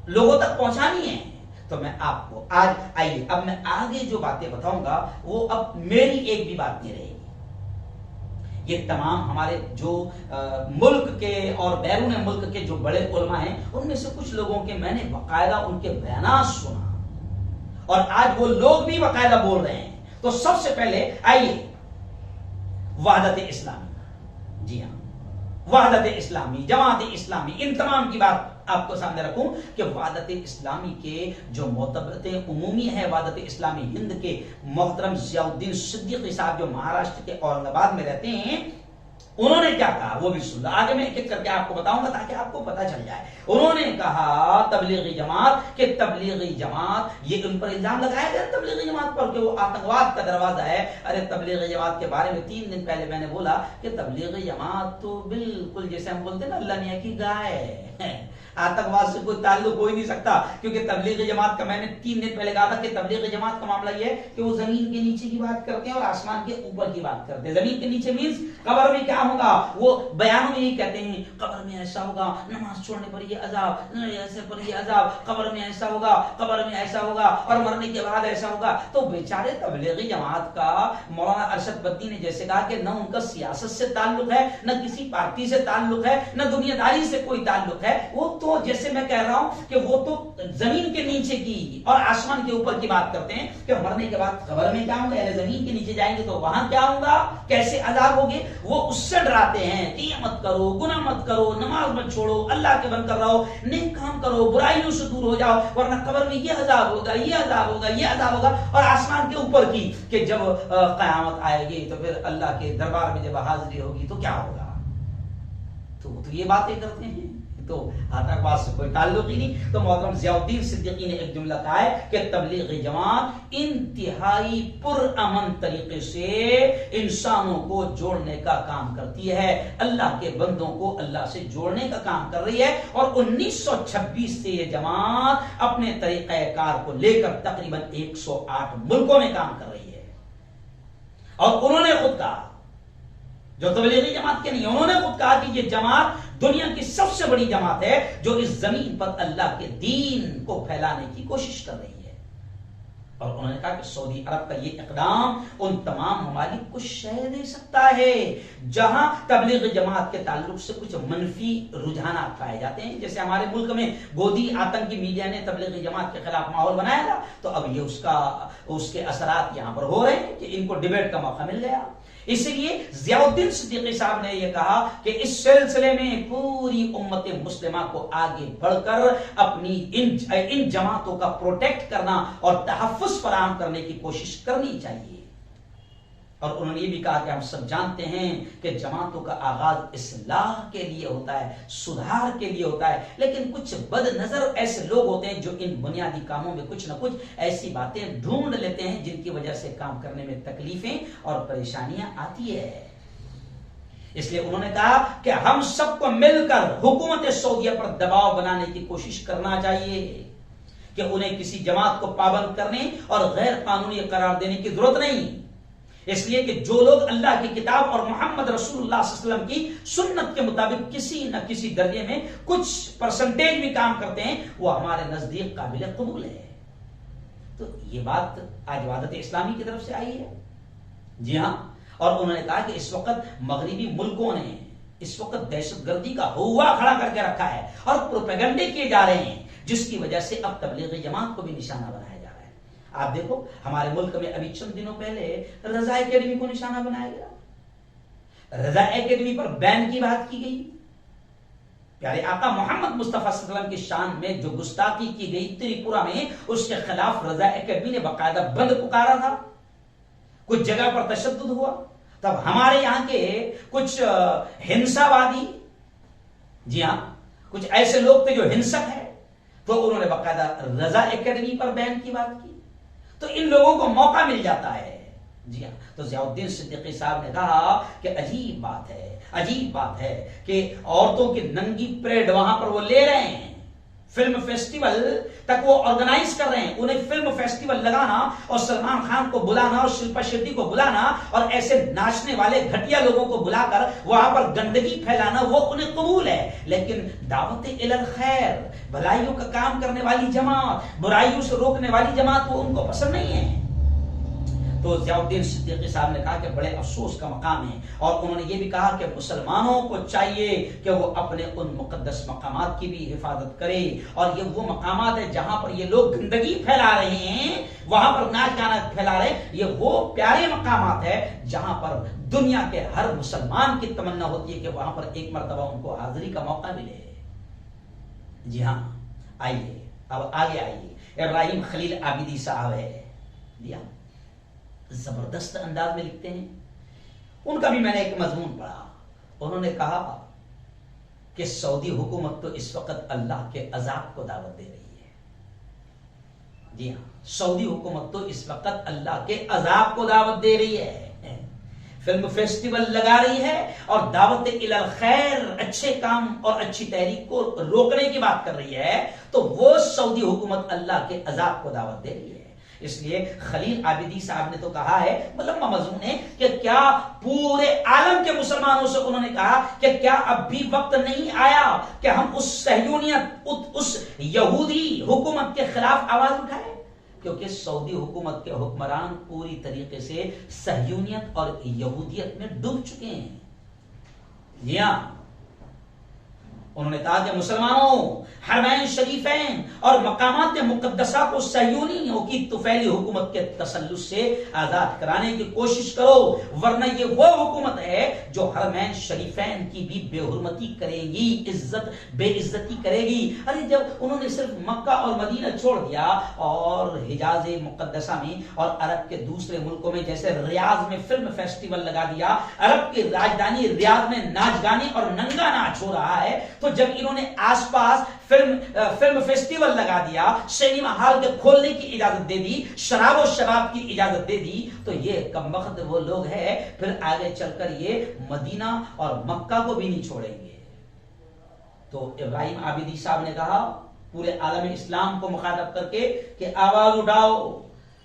لوگوں تک پہنچانی ہیں۔ تو میں آپ کو آج آئیے، اب میں آگے جو باتیں بتاؤں گا وہ اب میری ایک بھی بات نہیں رہے گی، یہ تمام ہمارے جو ملک کے اور بیرون ملک کے جو بڑے علماء ہیں ان میں سے کچھ لوگوں کے میں نے باقاعدہ ان کے بیانات سنا، اور آج وہ لوگ بھی باقاعدہ بول رہے ہیں۔ تو سب سے پہلے آئیے وحدت اسلامی، جی ہاں وحدت اسلامی، جماعت اسلامی، ان تمام کی بات آپ کو سامنے رکھوں کہ وحدت اسلامی کے جو معتبرت عمومی ہے، وحدت اسلامی ہند کے محترم ضیاء الدین صدیقی صاحب جو مہاراشٹر کے اورنگ آباد میں رہتے ہیں، انہوں نے کیا کہا وہ بھی سن لو، آگے میں ایک ایک کر کے آپ کو بتاؤں گا تاکہ آپ کو پتہ چل جائے۔ انہوں نے کہا تبلیغی جماعت کہ تبلیغی جماعت، یہ ان پر الزام لگایا گیا تبلیغی جماعت پر کہ وہ آتنکواد کا دروازہ ہے۔ ارے تبلیغی جماعت کے بارے میں 3 دن پہلے میں نے بولا کہ تبلیغی جماعت تو بالکل جیسے ہم بولتے ہیں نا اللہ میاں کی گائے ہے، آتنکواد سے کوئی تعلق ہو ہی نہیں سکتا، کیونکہ تبلیغی جماعت کا میں نے 3 دن پہلے کہا تھا کہ تبلیغی جماعت کا معاملہ یہ ہے کہ وہ زمین کے نیچے کی بات کرتے ہیں اور آسمان کے اوپر کی بات کرتے ہیں۔ زمین کے نیچے مینس قبر میں کیا ہوگا، وہ بیانوں میں یہ کہتے ہیں قبر میں ایسا ہوگا، نماز چھوڑنے پر یہ عذاب، ایسے پر یہ عذاب، قبر میں ایسا ہوگا، قبر میں ایسا ہوگا، اور مرنے کے بعد ایسا ہوگا۔ تو بیچارے تبلیغی جماعت کا مولانا ارشد بدی نے جیسے کہا کہ نہ ان کا سیاست سے تعلق ہے، نہ کسی پارٹی سے تعلق ہے، نہ دنیا داری سے کوئی تعلق ہے، وہ تو جیسے میں کہہ رہا ہوں کہ وہ تو زمین کے نیچے کی اور آسمان کے اوپر کی بات کرتے ہیں کہ مرنے کے بعد قبر میں کیا ہوگا، یعنی زمین کے نیچے جائیں گے تو وہاں کیا ہوگا، کیسے عذاب ہوگے، وہ اس سے ڈراتے ہیں کہ یہ مت کرو، گناہ مت کرو، نماز مت چھوڑو، اللہ کے بن کر رہو، نیک کام کرو، برائیوں سے دور ہو جاؤ، ورنہ قبر میں یہ عذاب ہوگا، یہ عذاب ہوگا، یہ عذاب ہوگا۔ اور آسمان کے اوپر کی کہ جب قیامت آئے گی تو پھر اللہ کے دربار میں جب حاضری ہوگی تو کیا ہوگا، تو یہ باتیں کرتے ہیں، تو آتنکواد سے کوئی تعلق ہی نہیں۔ تو محترم ضیاء الدین صدیقی نے ایک جملہ کہا ہے کہ تبلیغی جماعت انتہائی پرامن طریقے سے انسانوں کو جوڑنے کا کام کرتی ہے، اللہ کے بندوں کو اللہ سے جوڑنے کا کام کر رہی ہے، اور 1926 سے یہ جماعت اپنے طریقہ کار کو لے کر تقریباً 108 ملکوں میں کام کر رہی ہے۔ اور انہوں نے خود کہا، جو تبلیغی جماعت کے نہیں، انہوں نے خود کہا کہ یہ جماعت دنیا کی سب سے بڑی جماعت ہے، جو اس زمین پر اللہ کے دین کو پھیلانے کی کوشش کر رہی ہے۔ اور انہوں نے کہا کہ سعودی عرب کا یہ اقدام ان تمام ممالک کو شے دے سکتا ہے جہاں تبلیغ جماعت کے تعلق سے کچھ منفی رجحانات پائے جاتے ہیں. جیسے ہمارے ملک میں گودی آتنکی میڈیا نے تبلیغ جماعت کے خلاف ماحول بنایا تھا, تو اب یہ اس کے اثرات یہاں پر ہو رہے ہیں کہ ان کو ڈیبیٹ کا موقع مل گیا. اسی لیے ضیاء الدین صدیقی صاحب نے یہ کہا کہ اس سلسلے میں پوری امت مسلمہ کو آگے بڑھ کر اپنی ان جماعتوں کا پروٹیکٹ کرنا اور تحفظ فراہم کرنے کی کوشش کرنی چاہیے. اور انہوں نے یہ بھی کہا کہ ہم سب جانتے ہیں کہ جماعتوں کا آغاز اصلاح کے لیے ہوتا ہے, سدھار کے لیے ہوتا ہے, لیکن کچھ بد نظر ایسے لوگ ہوتے ہیں جو ان بنیادی کاموں میں کچھ نہ کچھ ایسی باتیں ڈھونڈ لیتے ہیں جن کی وجہ سے کام کرنے میں تکلیفیں اور پریشانیاں آتی ہے. اس لیے انہوں نے کہا کہ ہم سب کو مل کر حکومت سعودیہ پر دباؤ بنانے کی کوشش کرنا چاہیے کہ انہیں کسی جماعت کو پابند کرنے اور غیر قانونی قرار دینے کی ضرورت نہیں. اس لیے کہ جو لوگ اللہ کی کتاب اور محمد رسول اللہ صلی اللہ علیہ وسلم کی سنت کے مطابق کسی نہ کسی درجے میں کچھ پرسنٹیج بھی کام کرتے ہیں, وہ ہمارے نزدیک قابل قبول ہے. تو یہ بات آج وحدت اسلامی کی طرف سے آئی ہے. جی ہاں, اور انہوں نے کہا کہ اس وقت مغربی ملکوں نے اس وقت دہشت گردی کا ہوا کھڑا کر کے رکھا ہے اور پروپیگنڈے کیے جا رہے ہیں, جس کی وجہ سے اب تبلیغ جماعت کو بھی نشانہ بنایا جا رہا ہے. آپ دیکھو ہمارے ملک میں ابھی چند دنوں پہلے رضا اکیڈمی کو نشانہ بنایا گیا, رضا اکیڈمی پر بین کی بات کی گئی. پیارے آقا محمد مصطفیٰ صلی اللہ علیہ وسلم کی شان میں جو گستاخی کی گئی تریپورہ میں, اس کے خلاف رضا اکیڈمی نے باقاعدہ بند پکارا تھا. کچھ جگہ پر تشدد ہوا, تب ہمارے یہاں کے کچھ ہنسا وادی, جی ہاں کچھ ایسے لوگ تھے جو ہنسک ہے, تو انہوں نے باقاعدہ رضا اکیڈمی پر بین کی بات کی. تو ان لوگوں کو موقع مل جاتا ہے. جی ہاں, تو ضیاء الدین صدیقی صاحب نے کہا کہ عجیب بات ہے کہ عورتوں کی ننگی پریڈ وہاں پر وہ لے رہے ہیں, فلم فیسٹیول تک وہ آرگنائز کر رہے ہیں. انہیں فلم فیسٹیول لگانا اور سلمان خان کو بلانا اور شلپا شیٹی کو بلانا اور ایسے ناچنے والے گھٹیا لوگوں کو بلا کر وہاں پر گندگی پھیلانا وہ انہیں قبول ہے, لیکن دعوت الی الخیر, بھلائیوں کا کام کرنے والی جماعت, برائیوں سے روکنے والی جماعت, وہ ان کو پسند نہیں ہے. تو ضیاء الدین صدیقی صاحب نے کہا کہ بڑے افسوس کا مقام ہے, اور انہوں نے یہ بھی کہا کہ مسلمانوں کو چاہیے کہ وہ اپنے ان مقدس مقامات کی بھی حفاظت کرے, اور یہ وہ مقامات ہیں جہاں پر یہ لوگ گندگی پھیلا رہے ہیں, وہاں پر ناچ گانا پھیلا رہے ہیں, یہ وہ پیارے مقامات ہیں جہاں پر دنیا کے ہر مسلمان کی تمنا ہوتی ہے کہ وہاں پر ایک مرتبہ ان کو حاضری کا موقع ملے. جی ہاں, آئیے اب آگے آئیے. ابراہیم خلیل عابدی صاحب ہے, دیا زبردست انداز میں لکھتے ہیں. ان کا بھی میں نے ایک مضمون پڑھا. انہوں نے کہا کہ سعودی حکومت تو اس وقت اللہ کے عذاب کو دعوت دے رہی ہے. جی ہاں, سعودی حکومت تو اس وقت اللہ کے عذاب کو دعوت دے رہی ہے. فلم فیسٹیول لگا رہی ہے اور دعوت الی الخیر, اچھے کام اور اچھی تحریک کو روکنے کی بات کر رہی ہے. تو وہ سعودی حکومت اللہ کے عذاب کو دعوت دے رہی ہے. اس لیے خلیل عابدی صاحب نے تو کہا ہے, لمبا مضمون ہے, کہ کیا پورے عالم کے مسلمانوں سے انہوں نے کہا کہ کیا اب بھی وقت نہیں آیا کہ ہم اس صہیونیت, اس یہودی حکومت کے خلاف آواز اٹھائیں, کیونکہ سعودی حکومت کے حکمران پوری طریقے سے صہیونیت اور یہودیت میں ڈوب چکے ہیں. جی ہاں, انہوں نے کہا کہ مسلمانوں, حرمین شریفین اور مقامات مقدسہ کو صہیونیوں کی طفیلی حکومت کے تسلط سے آزاد کرانے کی کوشش کرو, ورنہ یہ وہ حکومت ہے جو حرمین شریفین کی بھی بے حرمتی کرے گی, بے عزتی کرے گی. ارے جب انہوں نے صرف مکہ اور مدینہ چھوڑ دیا اور حجاز مقدسہ میں اور عرب کے دوسرے ملکوں میں جیسے ریاض میں فلم فیسٹیول لگا دیا, عرب کی راجدھانی ریاض میں ناچ گانے اور ننگا ناچ ہو رہا ہے, تو جب انہوں نے آس پاس فلم فیسٹیول لگا دیا, سینما ہال کے کھولنے کی اجازت دے دی, شراب و شباب کی اجازت دے دی, تو یہ کمبخت وہ لوگ ہیں پھر آگے چل کر یہ مدینہ اور مکہ کو بھی نہیں چھوڑیں گے. تو ابراہیم عابدی صاحب نے کہا پورے عالم اسلام کو مخاطب کر کے کہ آواز اٹھاؤ,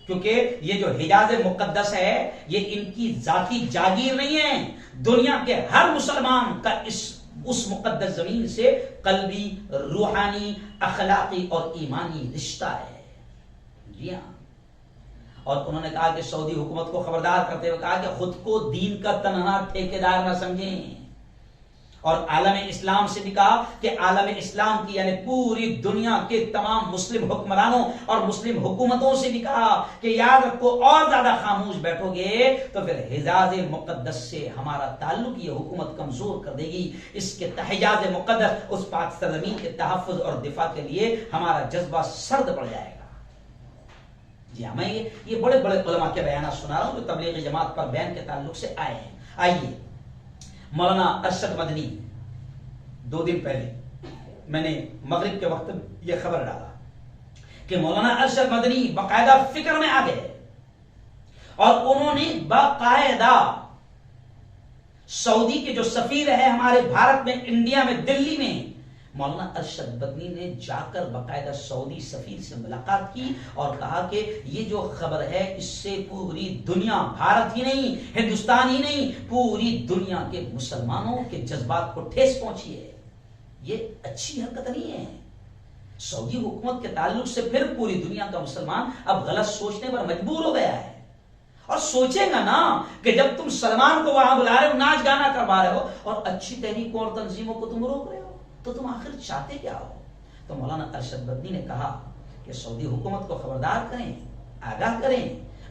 کیونکہ یہ جو حجاز مقدس ہے یہ ان کی ذاتی جاگیر نہیں ہے, دنیا کے ہر مسلمان کا اس مقدس زمین سے قلبی, روحانی, اخلاقی اور ایمانی رشتہ ہے. جی ہاں, اور انہوں نے کہا کہ سعودی حکومت کو خبردار کرتے ہوئے کہا کہ خود کو دین کا تنہا ٹھیکیدار نہ سمجھیں، اور عالم اسلام سے بھی کہا کہ عالم اسلام کی یعنی پوری دنیا کے تمام مسلم حکمرانوں اور مسلم حکومتوں سے بھی کہا کہ یاد رکھو اور زیادہ خاموش بیٹھو گے تو پھر حجاز مقدس سے ہمارا تعلق یہ حکومت کمزور کر دے گی، اس کے حجاز مقدس اس پاک سرزمین کے تحفظ اور دفاع کے لیے ہمارا جذبہ سرد پڑ جائے گا۔ جی ہاں، میں یہ بڑے بڑے علماء کے بیانات سنا رہا ہوں جو تبلیغ جماعت پر بیان کے تعلق سے آئے ہیں۔ آئیے مولانا ارشد مدنی، 2 دن پہلے میں نے مغرب کے وقت یہ خبر ڈالا کہ مولانا ارشد مدنی باقاعدہ فکر میں آ گئے اور انہوں نے باقاعدہ سعودی کے جو سفیر ہے ہمارے بھارت میں، انڈیا میں، دلی میں، مولانا ارشد مدنی نے جا کر باقاعدہ سعودی سفیر سے ملاقات کی اور کہا کہ یہ جو خبر ہے اس سے پوری دنیا، بھارت ہی نہیں، ہندوستان ہی نہیں، پوری دنیا کے مسلمانوں کے جذبات کو ٹھیس پہنچی ہے، یہ اچھی حرکت نہیں ہے۔ سعودی حکومت کے تعلق سے پھر پوری دنیا کا مسلمان اب غلط سوچنے پر مجبور ہو گیا ہے، اور سوچے گا نا کہ جب تم سلمان کو وہاں بلا رہے ہو، ناچ گانا کروا رہے ہو اور اچھی تحریکوں اور تنظیموں کو تم روک رہے ہو، تو تم آخر چاہتے کیا ہو؟ تو مولانا ارشد مدنی نے کہا کہ سعودی حکومت کو خبردار کریں، آگاہ کریں۔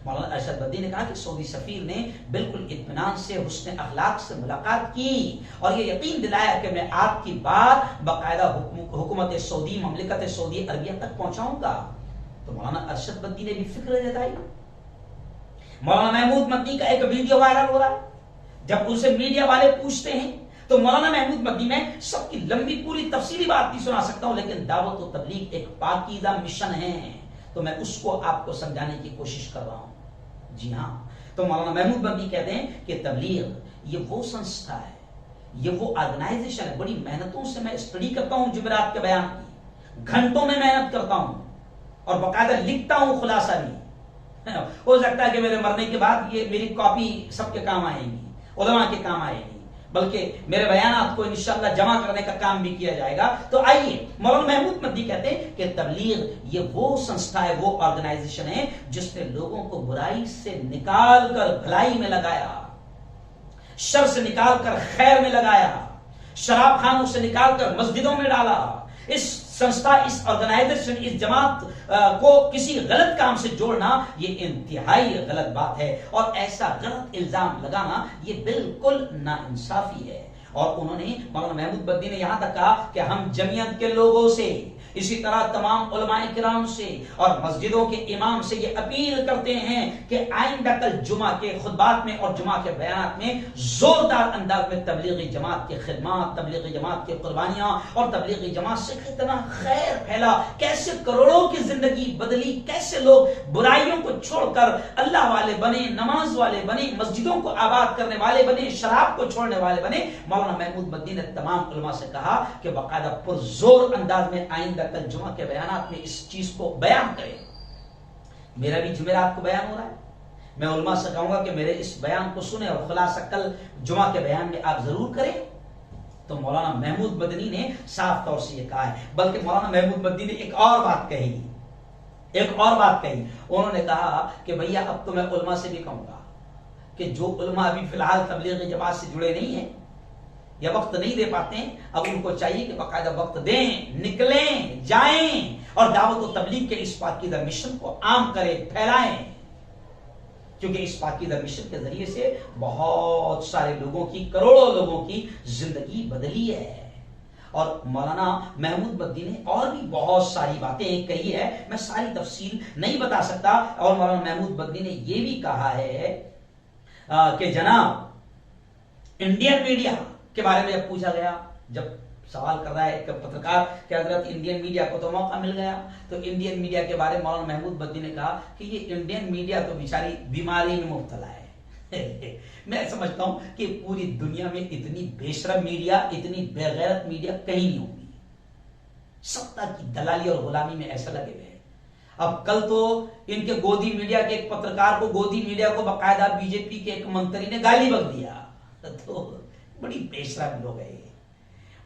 مولانا ارشد مدنی نے کہا کہ سعودی سفیر نے بالکل اطمینان سے، حسن اخلاق سے ملاقات کی اور یہ یقین دلایا کہ میں آپ کی بات باقاعدہ حکومت سعودی، مملکت سعودی عربیہ تک پہنچاؤں گا۔ تو مولانا ارشد مدنی نے بھی فکر جتائی۔ مولانا محمود مدنی کا ایک ویڈیو وائرل ہو رہا ہے، جب اسے میڈیا والے پوچھتے ہیں تو مولانا محمود مدنی میں سب کی لمبی پوری تفصیلی بات نہیں سنا سکتا ہوں، لیکن دعوت و تبلیغ ایک پاکیزہ مشن ہے تو میں اس کو آپ کو سمجھانے کی کوشش کر رہا ہوں۔ جی ہاں، تو مولانا محمود مدنی کہتے ہیں کہ تبلیغ یہ وہ سنستھا ہے، یہ وہ آرگنائزیشن ہے، بڑی محنتوں سے میں اسٹڈی کرتا ہوں جمعرات کے بیان کی، گھنٹوں میں محنت کرتا ہوں اور باقاعدہ لکھتا ہوں خلاصہ بھی۔ ہو سکتا ہے کہ میرے مرنے کے بعد یہ میری کاپی سب کے کام آئے گی، علماء کے کام آئے گی، بلکہ میرے بیانات کو انشاءاللہ جمع کرنے کا کام بھی کیا جائے گا۔ تو آئیے، مولانا محمود مدنی کہتے ہیں کہ تبلیغ یہ وہ سنستھا ہے، وہ آرگنائزیشن ہے جس نے لوگوں کو برائی سے نکال کر بھلائی میں لگایا، شر سے نکال کر خیر میں لگایا، شراب خانوں سے نکال کر مسجدوں میں ڈالا۔ اس سنستھا، اس آرگنائزیشن، اس جماعت کو کسی غلط کام سے جوڑنا یہ انتہائی غلط بات ہے، اور ایسا غلط الزام لگانا یہ بالکل ناانصافی ہے۔ اور انہوں نے، مولانا محمود مدنی نے یہاں تک کہا کہ ہم جمعیت کے لوگوں سے، اسی طرح تمام علماء کرام سے اور مسجدوں کے امام سے یہ اپیل کرتے ہیں کہ آئندہ کل جمعہ کے خطبات میں اور جمعہ کے بیانات میں زوردار انداز میں تبلیغی جماعت کی خدمات، تبلیغی جماعت کی قربانیاں اور تبلیغی جماعت سے کتنا خیر پھیلا، کیسے کروڑوں کی زندگی بدلی، کیسے لوگ برائیوں کو چھوڑ کر اللہ والے بنے، نماز والے بنے، مسجدوں کو آباد کرنے والے بنے، شراب کو چھوڑنے والے بنے۔ مولانا محمود مدنی نے تمام علماء سے کہا کہ باقاعدہ پرزور انداز میں آئندہ کل جمعہ کے بیانات میں اس چیز کو بیان کریں۔ میرا بھی جمعرات کو بیان ہو رہا ہے، میں علماء سے کہوں گا کہ میرے اس بیان کو سنیں اور خلاصہ کل جمعہ کے بیان میں آپ ضرور کریں۔ تو مولانا محمود مدنی نے صاف طور سے یہ کہا ہے، بلکہ مولانا محمود مدنی نے ایک اور بات کہی، انہوں نے کہا کہ بھیا اب تو میں علماء سے بھی کہوں گا کہ جو علماء ابھی فی الحال تبلیغی جماعت سے جڑے نہیں ہیں یا وقت نہیں دے پاتے ہیں، اب ان کو چاہیے کہ باقاعدہ وقت دیں، نکلیں، جائیں اور دعوت و تبلیغ کے اس پاکیزہ مشن کو عام کریں، پھیلائیں، کیونکہ اس پاکیزہ مشن کے ذریعے سے بہت سارے لوگوں کی، کروڑوں لوگوں کی زندگی بدلی ہے۔ اور مولانا محمود مدنی نے اور بھی بہت ساری باتیں کہی ہے، میں ساری تفصیل نہیں بتا سکتا۔ اور مولانا محمود مدنی نے یہ بھی کہا ہے کہ جناب انڈین میڈیا کے بارے میں جب پوچھا گیا، جب سوال کر رہا ہے ایک پترکار کہ حضرت انڈین میڈیا کو تو موقع مل گیا، تو انڈین میڈیا کے بارے میں مولانا محمود مدنی نے کہا کہ یہ انڈین میڈیا تو بیچاری بیماری میں مبتلا ہے۔ میں سمجھتا ہوں کہ پوری دنیا میں اتنی بے شرم میڈیا، اتنی بے غیرت میڈیا کہیں نہیں ہوگی، سطح کی دلالی اور غلامی میں ایسا لگے ہوئے ہیں۔ اب کل تو ان کے گودی میڈیا کے ایک پترکار کو، گودی میڈیا کو باقاعدہ بی جے پی کے ایک منتری نے گالی بک دیا، تو بڑی بے شرم لوگ ہیں۔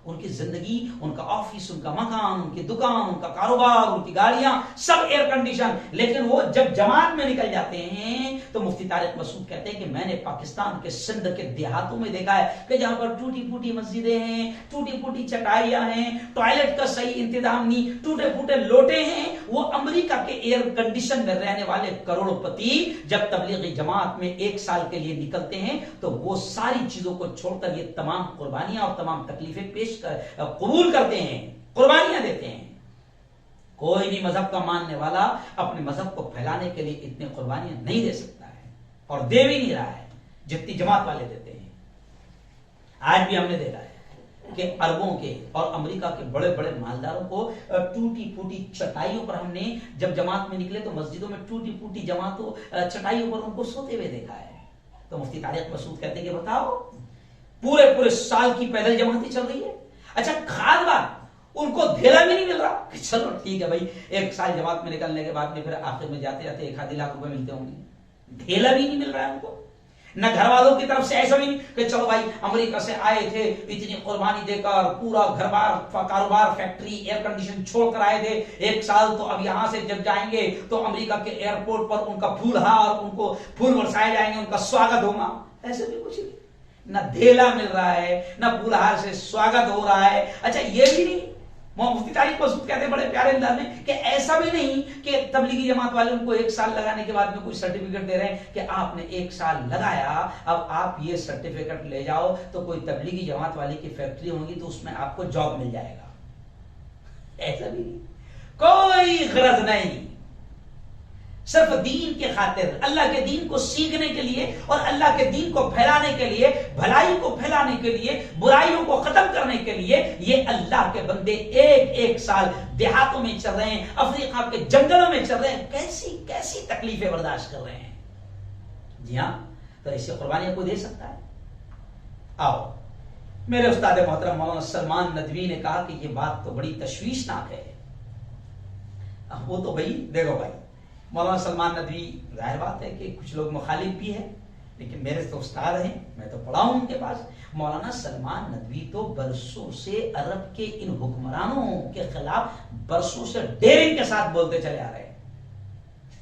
ان کی زندگی، ان کا آفس، ان کا مکان، ان کی دکان، ان کا کاروبار، ان کی گاڑیاں سب ایئر کنڈیشن، لیکن وہ جب جماعت میں نکل جاتے ہیں تو مفتی طارق مسعود کہتے ہیں کہ میں نے پاکستان کے سندھ کے دیہاتوں میں دیکھا ہے کہ جہاں پر ٹوٹی پھوٹی مسجدیں ہیں، ٹوٹی پھوٹی چٹائیاں ہیں، ٹوائلٹ کا صحیح انتظام نہیں، ٹوٹے پھوٹے لوٹے ہیں، وہ امریکہ کے ایئر کنڈیشن میں رہنے والے کروڑوں پتی جب تبلیغی جماعت میں 1 سال کے لیے نکلتے ہیں تو وہ ساری چیزوں کو چھوڑ کر یہ تمام قربانیاں اور تمام تکلیفیں قبول کرتے ہیں، قربانیاں دیتے ہیں۔ کوئی بھی مذہب کا ماننے والا اپنے مذہب کو پھیلانے کے لیے اتنی قربانیاں نہیں دے سکتا ہے، اور دے بھی نہیں رہا ہے جتنی جماعت والے دیتے ہیں۔ آج بھی ہم نے دیکھا ہے کہ عربوں کے اور امریکہ کے بڑے بڑے مالداروں کو ٹوٹی پھوٹی چٹائیوں پر، ہم نے جب جماعت میں نکلے تو مسجدوں میں ٹوٹی پھوٹی جماعتوں چٹائیوں پر ان کو سوتے ہوئے دیکھا ہے۔ تو مفتی طارق مسعود کہتے ہیں کہ بتاؤ پورے سال کی پیدل جماعتیں چل رہی ہے، اچھا خاص بات ان کو دھیلا بھی نہیں مل رہا کہ چلو ٹھیک ہے بھائی 1 سال جماعت میں نکلنے کے بعد میں پھر آخر میں جاتے جاتے 1-2 لاکھ روپے ملتے ہوں گے، دھیلا بھی نہیں مل رہا ہے ان کو۔ نہ گھر والوں کی طرف سے ایسا بھی نہیں کہ چلو بھائی امریکہ سے آئے تھے اتنی قربانی دے کر، پورا گھر بار کاروبار فیکٹری ایئر کنڈیشن چھوڑ کر آئے تھے 1 سال، تو اب یہاں سے جب جائیں گے تو امریکہ کے ایئرپورٹ پر ان کا پھول ہار، ان کو پھول برسائے جائیں گے، ان کا سواگت ہوگا۔ ایسے بھی کچھ نہیں، نہ دھیلا مل رہا ہے، نہ پھول ہار سے سواگت ہو رہا ہے۔ اچھا یہ بھی نہیں، مفتی طارق مسعود کہتے ہیں بڑے پیارے انداز میں کہ ایسا بھی نہیں کہ تبلیغی جماعت والے ان کو 1 سال لگانے کے بعد میں کوئی سرٹیفکیٹ دے رہے ہیں کہ آپ نے 1 سال لگایا، اب آپ یہ سرٹیفکیٹ لے جاؤ تو کوئی تبلیغی جماعت والے کی فیکٹری ہوگی تو اس میں آپ کو جاب مل جائے گا۔ ایسا بھی نہیں، کوئی غرض نہیں، صرف دین کے خاطر، اللہ کے دین کو سیکھنے کے لیے اور اللہ کے دین کو پھیلانے کے لیے، بھلائی کو پھیلانے کے لیے، برائیوں کو ختم کرنے کے لیے یہ اللہ کے بندے 1 سال دیہاتوں میں چل رہے ہیں، افریقہ کے جنگلوں میں چل رہے ہیں، کیسی تکلیفیں برداشت کر رہے ہیں۔ جی ہاں، تو ایسی قربانیاں کوئی دے سکتا ہے؟ آؤ، میرے استاد محترم مولانا سلمان ندوی نے کہا کہ یہ بات تو بڑی تشویشناک ہے۔ وہ تو بھائی دیکھو بھائی، مولانا سلمان ندوی ظاہر بات ہے کہ کچھ لوگ مخالف بھی ہیں، لیکن میرے تو استاد ہیں، میں تو پڑھا ہوں ان کے پاس۔ مولانا سلمان ندوی تو برسوں سے عرب کے ان حکمرانوں کے خلاف برسوں سے ڈیرنگ کے ساتھ بولتے چلے آ رہے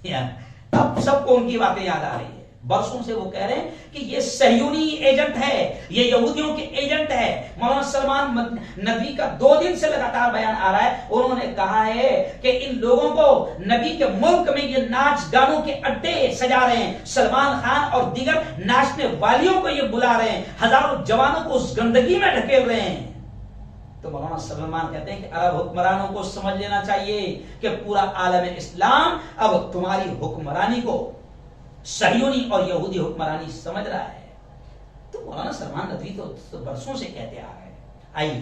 ہیں، اب سب کو ان کی باتیں یاد آ رہی ہے۔ برسوں سے وہ کہہ رہے ہیں کہ یہ صہیونی ایجنٹ ہے، یہ یہودیوں کے ایجنٹ ہے۔ مولانا سلمان ندوی کا 2 دن سے لگاتار بیان آ رہا ہے، انہوں نے کہا ہے کہ ان لوگوں کو نبی کے ملک میں یہ ناچ گانوں کے اڈے سجا رہے ہیں، سلمان خان اور دیگر ناچنے والیوں کو یہ بلا رہے ہیں، ہزاروں جوانوں کو اس گندگی میں ڈھکیل رہے ہیں۔ تو مولانا سلمان کہتے ہیں کہ عرب حکمرانوں کو سمجھ لینا چاہیے کہ پورا عالم اسلام اب تمہاری حکمرانی کو صہیونی اور یہودی حکمرانی سمجھ رہا ہے۔ تو مولانا سلمان ندوی تو برسوں سے کہتے آ رہے ہیں۔ آئیے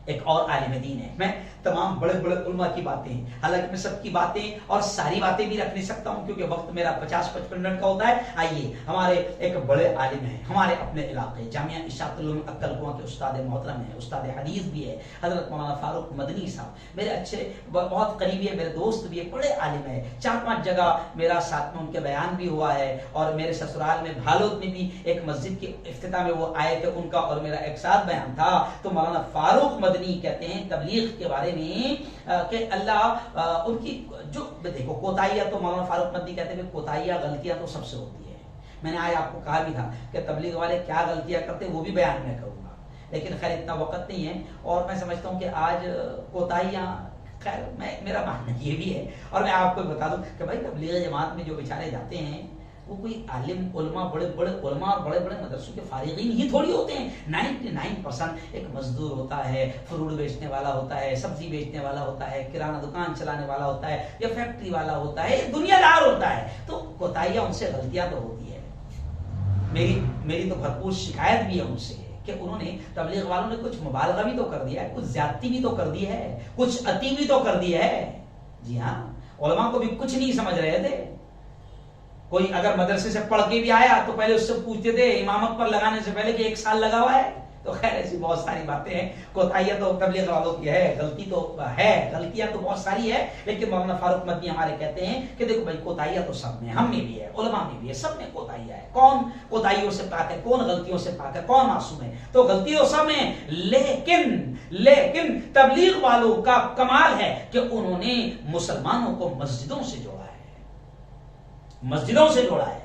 ایک اور عالم دین ہے، میں تمام بڑے بڑے علماء کی باتیں، حالانکہ میں سب کی باتیں اور ساری باتیں بھی رکھ نہیں سکتا ہوں کیونکہ وقت میرا 50-55 منٹ کا ہوتا ہے۔ آئیے، ہمارے ایک بڑے عالم ہیں ہمارے اپنے علاقے، جامعہ اشاعت العلوم عقل کنواں کے استاد محترم ہیں، استاد حدیث بھی ہے، حضرت مولانا فاروق مدنی صاحب، میرے اچھے بہت قریبی ہے، میرے دوست بھی ہے، بڑے عالم ہے۔ 4-5 جگہ میرا ساتھ میں ان کے بیان بھی ہوا ہے، اور میرے سسرال میں بھالوت میں بھی ایک مسجد کے افتتاح میں وہ آئے تھے، ان کا اور میرا ایک ساتھ بیان تھا۔ تو مولانا فاروق مدنی کہتے ہیں تبلیغ کے بارے میں کہ اللہ ان کی جو دیکھو کوتاہیاں، تو مولانا فاروق مدنی کہتے ہیں کوتاہیاں غلطیاں تو سب سے ہوتی ہے۔ میں نے آج آپ کو کہا بھی تھا کہ تبلیغ والے کیا غلطیاں کرتے وہ بھی بیان میں کروں گا، لیکن خیر اتنا وقت نہیں ہے، اور میں سمجھتا ہوں کہ آج کوتاہیاں، خیر میرا ماننا یہ بھی ہے، اور میں آپ کو بتا دوں کہ بھائی تبلیغ جماعت میں جو بیچارے جاتے ہیں وہ کوئی عالم علماء، بڑے بڑے علماء اور بڑے بڑے مدرسوں کے فارغین ہی تھوڑی ہوتے ہیں۔ 99% ایک مزدور ہوتا ہے، فروٹ بیچنے والا ہوتا ہے، سبزی بیچنے والا ہوتا ہے، کرانہ دکان چلانے والا ہوتا ہے، یا فیکٹری والا ہوتا ہے، دنیا دار ہوتا ہے۔ تو کوتاہیاں ان سے غلطیاں تو ہوتی ہے، میری تو بھرپور شکایت بھی ہے ان سے کہ انہوں نے تبلیغ والوں نے کچھ مبالغہ بھی تو کر دیا ہے، کچھ زیادتی بھی تو کر دی ہے، کچھ عتی بھی تو کر دی ہے۔ جی ہاں، علماء کو بھی کچھ نہیں سمجھ رہے تھے۔ کوئی اگر مدرسے سے پڑھ کے بھی آیا تو پہلے اس سے پوچھتے تھے امامت پر لگانے سے پہلے کہ 1 سال لگا ہوا ہے، تو خیر ایسی بہت ساری باتیں ہیں. کوتاہیاں تو تبلیغ والوں کی ہے, غلطی تو ہے, غلطیاں تو بہت ساری ہے, لیکن مولانا فاروق مدنی ہمارے کہتے ہیں کہ دیکھو بھائی کوتاہیاں تو سب میں, ہم میں بھی ہے, علماء میں بھی ہے, سب میں کوتاہیاں ہے. کون کوتاہیوں سے پاک ہے, کون غلطیوں سے پاک ہے, کون معصوم ہے؟ تو غلطی تو سب میں, لیکن تبلیغ والوں کا کمال ہے کہ انہوں نے مسلمانوں کو مسجدوں سے جوڑا ہے, مسجدوں سے جوڑا ہے,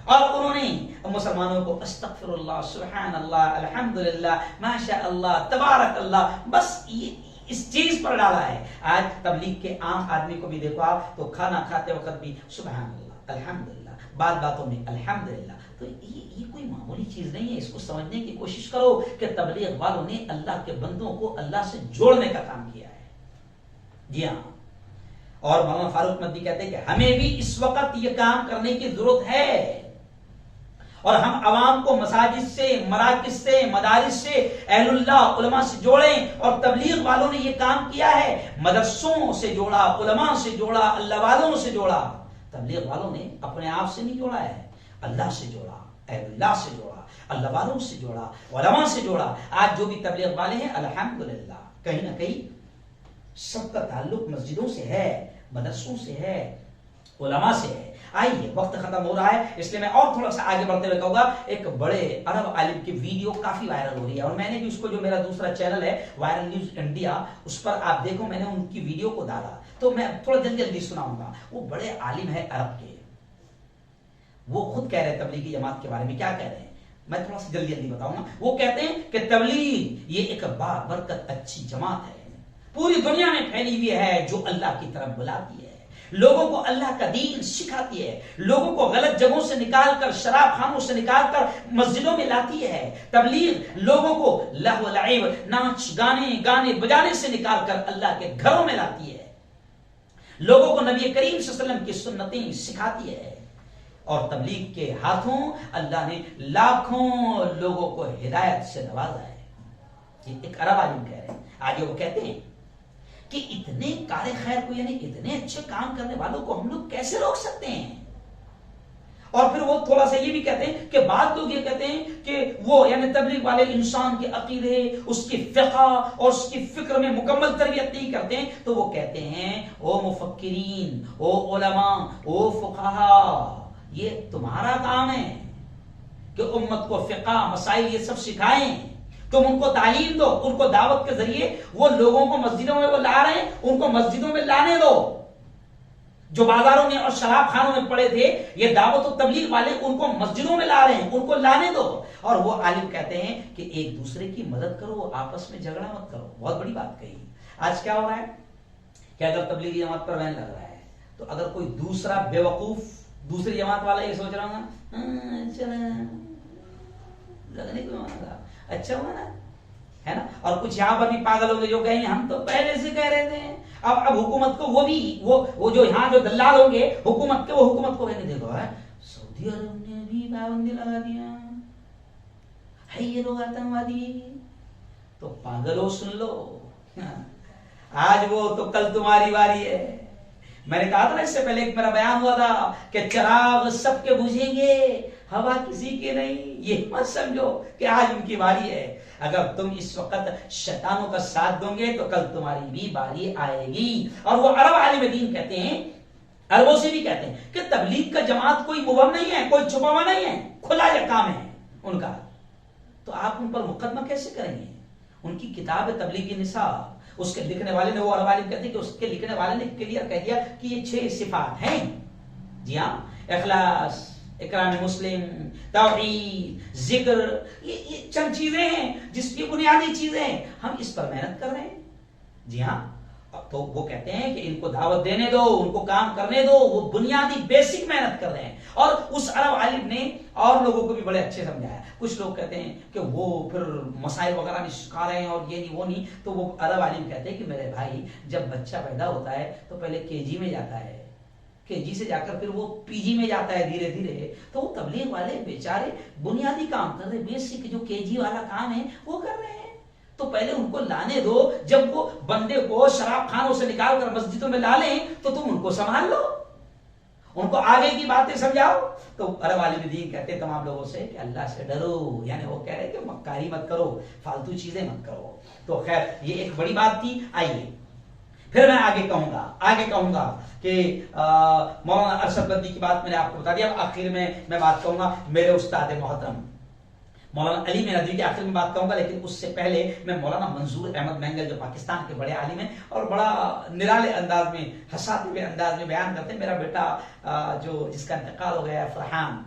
اور انہوں نے مسلمانوں کو استغفر اللہ, سبحان اللہ, الحمدللہ, ماشاء اللہ, تبارک اللہ, بس اس چیز پر ڈالا ہے. آج تبلیغ کے عام آدمی کو بھی دیکھو آپ تو کھانا کھاتے وقت بھی سبحان اللہ, الحمدللہ, بات باتوں میں الحمدللہ. تو یہ کوئی معمولی چیز نہیں ہے. اس کو سمجھنے کی کوشش کرو کہ تبلیغ والوں نے اللہ کے بندوں کو اللہ سے جوڑنے کا کام کیا ہے. جی ہاں, اور مولانا فاروق مدنی کہتے ہیں کہ ہمیں بھی اس وقت یہ کام کرنے کی ضرورت ہے, اور ہم عوام کو مساجد سے, مراکز سے, مدارس سے, اہل اللہ علماء سے جوڑیں. اور تبلیغ والوں نے یہ کام کیا ہے, مدرسوں سے جوڑا, علماء سے جوڑا, اللہ والوں سے جوڑا. تبلیغ والوں نے اپنے آپ سے نہیں جوڑا ہے, اللہ سے جوڑا, اہل اللہ سے جوڑا, اللہ والوں سے جوڑا, علماء سے جوڑا. آج جو بھی تبلیغ والے ہیں الحمدللہ کہیں نہ کہیں سب کا تعلق مسجدوں سے ہے, مدرسوں سے ہے, علماء سے ہے. آئیے وقت ختم ہو رہا ہے, اس لیے میں اور تھوڑا سا آگے بڑھتے ہوئے کہوں گا. ایک بڑے عرب عالم کی ویڈیو کافی وائرل ہو رہی ہے, اور میں نے بھی اس کو, جو میرا دوسرا چینل ہے وائرل نیوز انڈیا, اس پر آپ دیکھو میں نے ان کی ویڈیو کو ڈالا, تو میں تھوڑا جلدی سناؤں گا. وہ بڑے عالم ہے عرب کے, وہ خود کہہ رہے ہیں تبلیغی جماعت کے بارے میں کیا کہہ رہے ہیں, میں تھوڑا سا جلدی بتاؤں گا. وہ کہتے ہیں کہ تبلیغ یہ ایک بابرکت اچھی جماعت ہے, پوری دنیا میں پھیلی ہوئی ہے, جو اللہ کی طرف بلاتی ہے, لوگوں کو اللہ کا دین سکھاتی ہے, لوگوں کو غلط جگہوں سے نکال کر, شراب خانوں سے نکال کر مسجدوں میں لاتی ہے. تبلیغ لوگوں کو لہو و لعب, ناچ گانے بجانے سے نکال کر اللہ کے گھروں میں لاتی ہے, لوگوں کو نبی کریم صلی اللہ علیہ وسلم کی سنتیں سکھاتی ہے. اور تبلیغ کے ہاتھوں اللہ نے لاکھوں لوگوں کو ہدایت سے نوازا ہے. یہ ایک عرب عالم کہہ رہے ہیں. آگے وہ کہتے ہیں کہ اتنے کار خیر کو, یعنی اتنے اچھے کام کرنے والوں کو ہم لوگ کیسے روک سکتے ہیں. اور پھر وہ تھوڑا سا یہ بھی کہتے ہیں کہ بعض لوگ یہ کہتے ہیں کہ وہ یعنی تبلیغ والے انسان کے عقیدے, اس کی فقہ اور اس کی فکر میں مکمل تربیت نہیں کرتے ہیں. تو وہ کہتے ہیں او مفکرین, او علماء, او فقہا, یہ تمہارا کام ہے کہ امت کو فقہ, مسائل یہ سب سکھائیں. تم ان کو تعلیم دو, ان کو دعوت کے ذریعے وہ لوگوں کو مسجدوں میں وہ لا رہے ہیں, ان کو مسجدوں میں لانے دو. جو بازاروں میں اور شراب خانوں میں پڑے تھے, یہ دعوت و تبلیغ والے ان کو مسجدوں میں لا رہے ہیں, ان کو لانے دو. اور وہ عالم کہتے ہیں کہ ایک دوسرے کی مدد کرو, آپس میں جھگڑا مت کرو. بہت بڑی بات کہی. آج کیا ہو رہا ہے کہ اگر تبلیغی جماعت پر بین لگ رہا ہے, تو اگر کوئی دوسرا بے وقوف دوسری جماعت والا یہ سوچ رہا ہوں لگنے کو اچھا ہوا نا, ہے نا. اور کچھ یہاں پر بھی پاگل ہوں گے جو کہیں ہم تو پہلے سے کہہ رہے تھے. اب حکومت کو وہ جو یہاں جو دلال ہوں گے حکومت کے, وہ حکومت کو کہنے دیکھو ہے سعودی عرب نے بھی پابندی لگا دیا ہے, یہ لوگ آتنکوادی. تو پاگلو سن لو, آج وہ تو کل تمہاری باری ہے. میں نے کہا تھا نا اس سے پہلے ایک میرا بیان ہوا تھا کہ چراغ سب کے بجھیں گے, ہوا کسی کی نہیں. یہ مت سمجھو کہ آج ان کی باری ہے. اگر تم اس وقت شیطانوں کا ساتھ دو گے تو کل تمہاری بھی باری آئے گی. اور وہ عرب عالم دین کہتے ہیں, عربوں سے بھی کہتے ہیں کہ تبلیغ کا جماعت کوئی مبہم نہیں ہے, کوئی چھپا ہوا نہیں ہے, کھلا یہ کام ہے ان کا. تو آپ ان پر مقدمہ کیسے کریں گے؟ ان کی کتاب ہے تبلیغ نصاب, اس کے لکھنے والے نے, وہ عرب عالم کہتے ہیں کہ اس کے لکھنے والے نے کلیئر کہہ دیا کہ یہ 6 صفات ہیں. جی ہاں, اخلاص, اکرام مسلم, توحید, ذکر, یہ چند چیزیں ہیں جس کی بنیادی چیزیں ہیں. ہم اس پر محنت کر رہے ہیں. جی ہاں, تو وہ کہتے ہیں کہ ان کو دعوت دینے دو, ان کو کام کرنے دو, وہ بنیادی بیسک محنت کر رہے ہیں. اور اس عرب عالم نے اور لوگوں کو بھی بڑے اچھے سمجھایا. کچھ لوگ کہتے ہیں کہ وہ پھر مسائل وغیرہ نہیں سکھا رہے ہیں اور یہ نہیں وہ نہیں. تو وہ عرب عالم کہتے ہیں کہ میرے بھائی, جب بچہ پیدا ہوتا ہے تو پہلے KG میں جاتا ہے, KG سے جا کر پھر وہ PG میں جاتا ہے دھیرے دھیرے. تو وہ تبلیغ والے بیچارے بنیادی کام کر رہے, بیسک جو KG والا کام ہے وہ کر رہے ہیں. تو پہلے ان کو لانے دو. جب وہ بندے کو شراب خانوں سے نکال کر مسجدوں میں لا لیں تو تم ان کو سنبھال لو. ان کو آگے کی باتیں سمجھاؤ. تو عرب عالم دین کہتے تمام لوگوں سے کہ اللہ سے ڈرو، یعنی وہ کہہ رہے کہ مکاری مت کرو، فالتو چیزیں مت کرو. تو خیر یہ ایک بڑی بات تھی. آئیے پھر میں آگے کہوں گا کہ مولانا ارشد بندی کی بات میں نے آپ کو بتا دیا. آخر میں بات کہوں گا میرے استاد محترم مولانا علی میں ندوی کے آخر میں بات کہوں گا، لیکن اس سے پہلے میں مولانا منظور احمد مینگل جو پاکستان کے بڑے عالم ہیں اور بڑا نرالے انداز میں ہساتے ہوئے انداز میں بیان کرتے ہیں. میرا بیٹا جو جس کا انتقال ہو گیا فرحان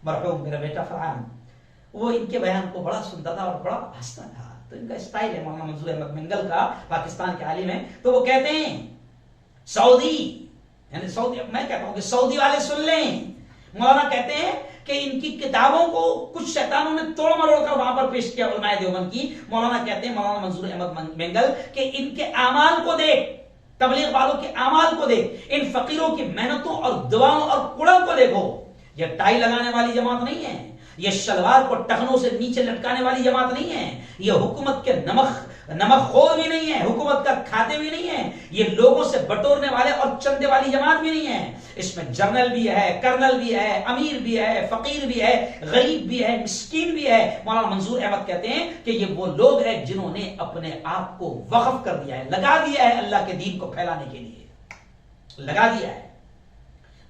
مرحوم، میرا بیٹا فرحان، وہ ان کے بیان کو بڑا سنتا تھا اور بڑا ہنستا تھا. تو ان کا اسٹائل ہے مولانا منظور احمد مینگل کا، پاکستان کے عالم ہیں. تو وہ کہتے ہیں سعودی، یعنی سعودی، میں کہتا ہوں کہ سعودی والے سن لیں. مولانا کہتے ہیں کہ ان کی کتابوں کو کچھ شیطانوں نے توڑ مروڑ کر وہاں پر پیش کیا علماء دیوبند کی. مولانا کہتے ہیں مولانا منظور احمد مینگل کہ ان کے اعمال کو دیکھ، تبلیغ والوں کے اعمال کو دیکھ، ان فقیروں کی محنتوں اور دعاؤں اور کڑم کو دیکھو. یہ ٹائی لگانے والی جماعت نہیں ہے، یہ شلوار کو ٹخنوں سے نیچے لٹکانے والی جماعت نہیں ہے، یہ حکومت کے نمک خور بھی نہیں ہے، حکومت کا کھاتے بھی نہیں ہے، یہ لوگوں سے بٹورنے والے اور چندے والی جماعت بھی نہیں ہے. اس میں جنرل بھی ہے، کرنل بھی ہے، امیر بھی ہے، فقیر بھی ہے، غریب بھی ہے، مسکین بھی ہے. مولانا منظور احمد کہتے ہیں کہ یہ وہ لوگ ہیں جنہوں نے اپنے آپ کو وقف کر دیا ہے، لگا دیا ہے اللہ کے دین کو پھیلانے کے لیے، لگا دیا ہے.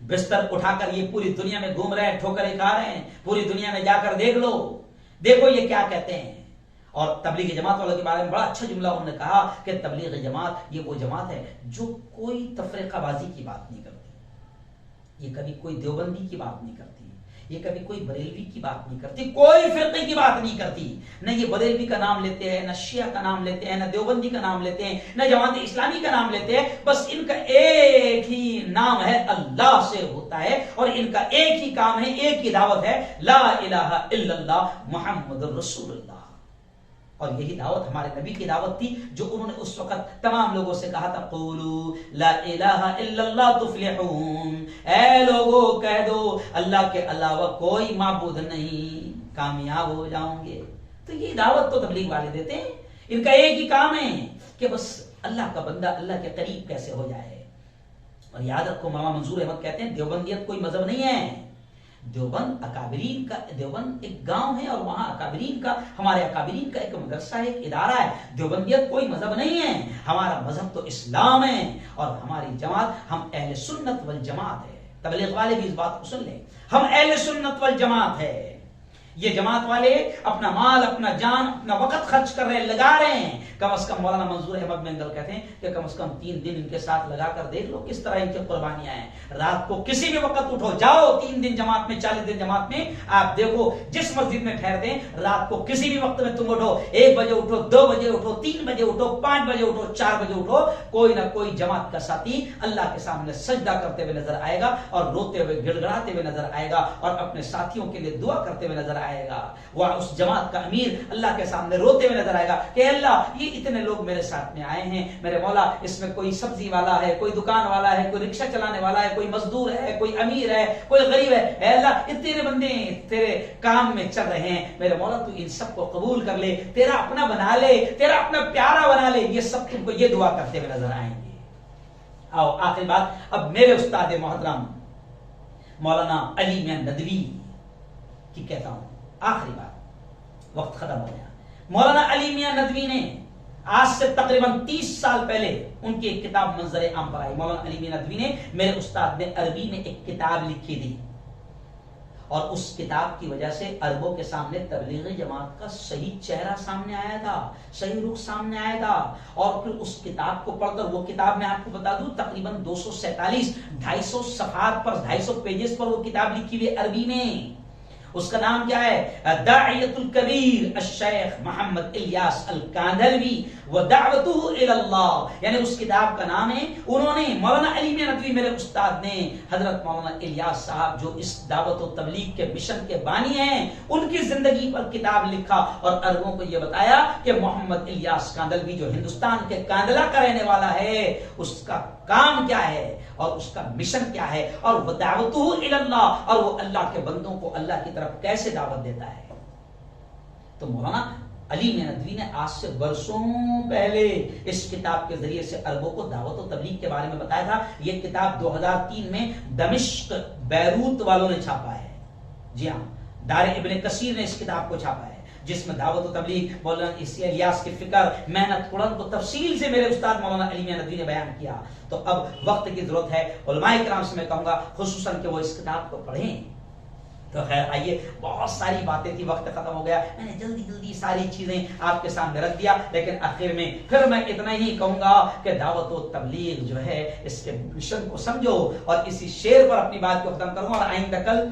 بستر اٹھا کر یہ پوری دنیا میں گھوم رہے ہیں، ٹھوکریں کھا رہے ہیں. پوری دنیا میں جا کر دیکھ لو، دیکھو یہ کیا کہتے ہیں. اور تبلیغ جماعت والوں کے بارے میں بڑا اچھا جملہ انہوں نے کہا کہ تبلیغ جماعت یہ وہ جماعت ہے جو کوئی تفرقہ بازی کی بات نہیں کرتی. یہ کبھی کوئی دیوبندی کی بات نہیں کرتی، یہ کبھی کوئی بریلوی کی بات نہیں کرتی، کوئی فرقے کی بات نہیں کرتی. نہ یہ بریلوی کا نام لیتے ہیں، نہ شیعہ کا نام لیتے ہیں، نہ دیوبندی کا نام لیتے ہیں، نہ جماعت اسلامی کا نام لیتے ہیں. بس ان کا ایک ہی نام ہے، اللہ سے ہوتا ہے، اور ان کا ایک ہی کام ہے، ایک ہی دعوت ہے، لا الہ الا اللہ محمد رسول اللہ. اور یہی دعوت ہمارے نبی کی دعوت تھی جو انہوں نے اس وقت تمام لوگوں سے کہا تھا قولوا لا الہ الا اللہ تفلحون. اے لوگوں کہہ دو اللہ کے علاوہ کوئی معبود نہیں، کامیاب ہو جاؤں گے. تو یہ دعوت تو تبلیغ والے دیتے ہیں. ان کا ایک ہی کام ہے کہ بس اللہ کا بندہ اللہ کے قریب کیسے ہو جائے. اور یاد رکھو مولانا منظور احمد کہتے ہیں دیوبندیت کوئی مذہب نہیں ہے. دیوبند اکابرین کا، دیوبند ایک گاؤں ہے اور وہاں اکابرین کا، ہمارے اکابرین کا ایک مدرسہ ہے، ایک ادارہ ہے. دیوبندیت کوئی مذہب نہیں ہے. ہمارا مذہب تو اسلام ہے اور ہماری جماعت ہم اہل سنت والجماعت ہے. تبلیغ والے بھی اس بات کو سن لیں، ہم اہل سنت والجماعت ہے. یہ جماعت والے اپنا مال، اپنا جان، اپنا وقت خرچ کر رہے ہیں، لگا رہے ہیں. کم از کم مولانا منظور احمد مینگل کہتے ہیں کہ کم از کم 3 دن ان کے ساتھ لگا کر دیکھ لو کس طرح ان کی قربانیاں ہیں. رات کو کسی بھی وقت اٹھو، جاؤ 3 دن جماعت میں، 40 دن جماعت میں، آپ دیکھو جس مسجد میں ٹھہرتے ہیں، رات کو کسی بھی وقت میں تم اٹھو، 1 بجے اٹھو، 2 بجے اٹھو، 3 بجے اٹھو، 5 بجے اٹھو، 4 بجے اٹھو، کوئی نہ کوئی جماعت کا ساتھی اللہ کے سامنے سجدہ کرتے ہوئے نظر آئے گا اور روتے ہوئے گڑ گڑاتے ہوئے نظر آئے گا اور اپنے ساتھیوں کے لیے دعا کرتے ہوئے نظر آئے گا. وہ اس جماعت کا امیر اللہ کے سامنے روتے ہوئے نظر آئے گا کہ اللہ یہ اتنے لوگ میرے ساتھ میں آئے ہیں، میرے مولا اس میں کوئی سبزی والا ہے، کوئی دکان والا ہے، کوئی رکشہ چلانے والا ہے، کوئی مزدور ہے، کوئی امیر ہے، کوئی غریب ہے. اے اللہ یہ تیرے بندے تیرے کام میں چل رہے ہیں، میرے مولا تو ان سب کو قبول کر لے، تیرا اپنا بنا لے، تیرا اپنا پیارا بنا لے. یہ سب تم کو یہ دعا کرتے ہوئے نظر آئیں گے. آؤ آخری بات اب میرے استاد محترم مولانا علی میاں ندوی کی کہتا ہوں. آخری بات، وقت ختم ہو گیا. مولانا علی میاں ندوی نے آج سے تقریباً 30 سال پہلے ان کی ایک کتاب منظر عام پر آئی. مولانا علی میاں ندوی نے، میرے استاد نے عربی میں ایک کتاب لکھی تھی اور اس کتاب کی وجہ سے عربوں کے سامنے تبلیغ جماعت کا صحیح چہرہ سامنے آیا تھا، صحیح رخ سامنے آیا تھا. اور پھر اس کتاب کو پڑھ کر، وہ کتاب میں آپ کو بتا دوں تقریباً 247 صفحات پر، 250 پیجز پر وہ کتاب لکھی ہوئی عربی میں. اس کا نام کیا ہے؟ داعیۃ الکبیر الشیخ محمد الیاس الکاندھلوی ودعوتہ الی اللہ، یعنی اس کتاب کا نام ہے. انہوں نے، مولانا علی میاں ندوی میرے استاد نے، حضرت مولانا الیاس صاحب جو اس دعوت و تبلیغ کے مشن کے بانی ہیں، ان کی زندگی پر کتاب لکھا اور عربوں کو یہ بتایا کہ محمد الیاس کاندھلوی جو ہندوستان کے کاندھلا کا رہنے والا ہے، اس کا کام کیا ہے اور اس کا مشن کیا ہے، اور وہ دعوتہ الی اللہ، اور وہ اللہ کے بندوں کو اللہ کی طرف کیسے دعوت دیتا ہے. تو مولانا علی ندوی نے آج سے برسوں پہلے اس کتاب کے ذریعے سے عربوں کو دعوت و تبلیغ کے بارے میں بتایا تھا. یہ کتاب 2003 میں دمشق بیروت والوں نے چھاپا ہے. جی ہاں, دار ابن کثیر نے اس کتاب کو چھاپا ہے, جس میں دعوت و تبلیغ, مولانا الیاس کی فکر, محنت قرآن کو تفصیل سے میرے استاد مولانا علی میاں ندوی نے بیان کیا. تو اب وقت کی ضرورت ہے, علماء کرام سے میں کہوں گا خصوصاً کہ وہ اس کتاب کو پڑھیں. تو خیر آئیے, بہت ساری باتیں تھی, وقت ختم ہو گیا, میں نے جلدی جلدی ساری چیزیں آپ کے سامنے رکھ دیا, لیکن آخر میں پھر میں اتنا ہی کہوں گا کہ دعوت و تبلیغ جو ہے اس کے مشن کو سمجھو. اور اسی شعر پر اپنی بات کو ختم کروں گا, اور آئندہ کل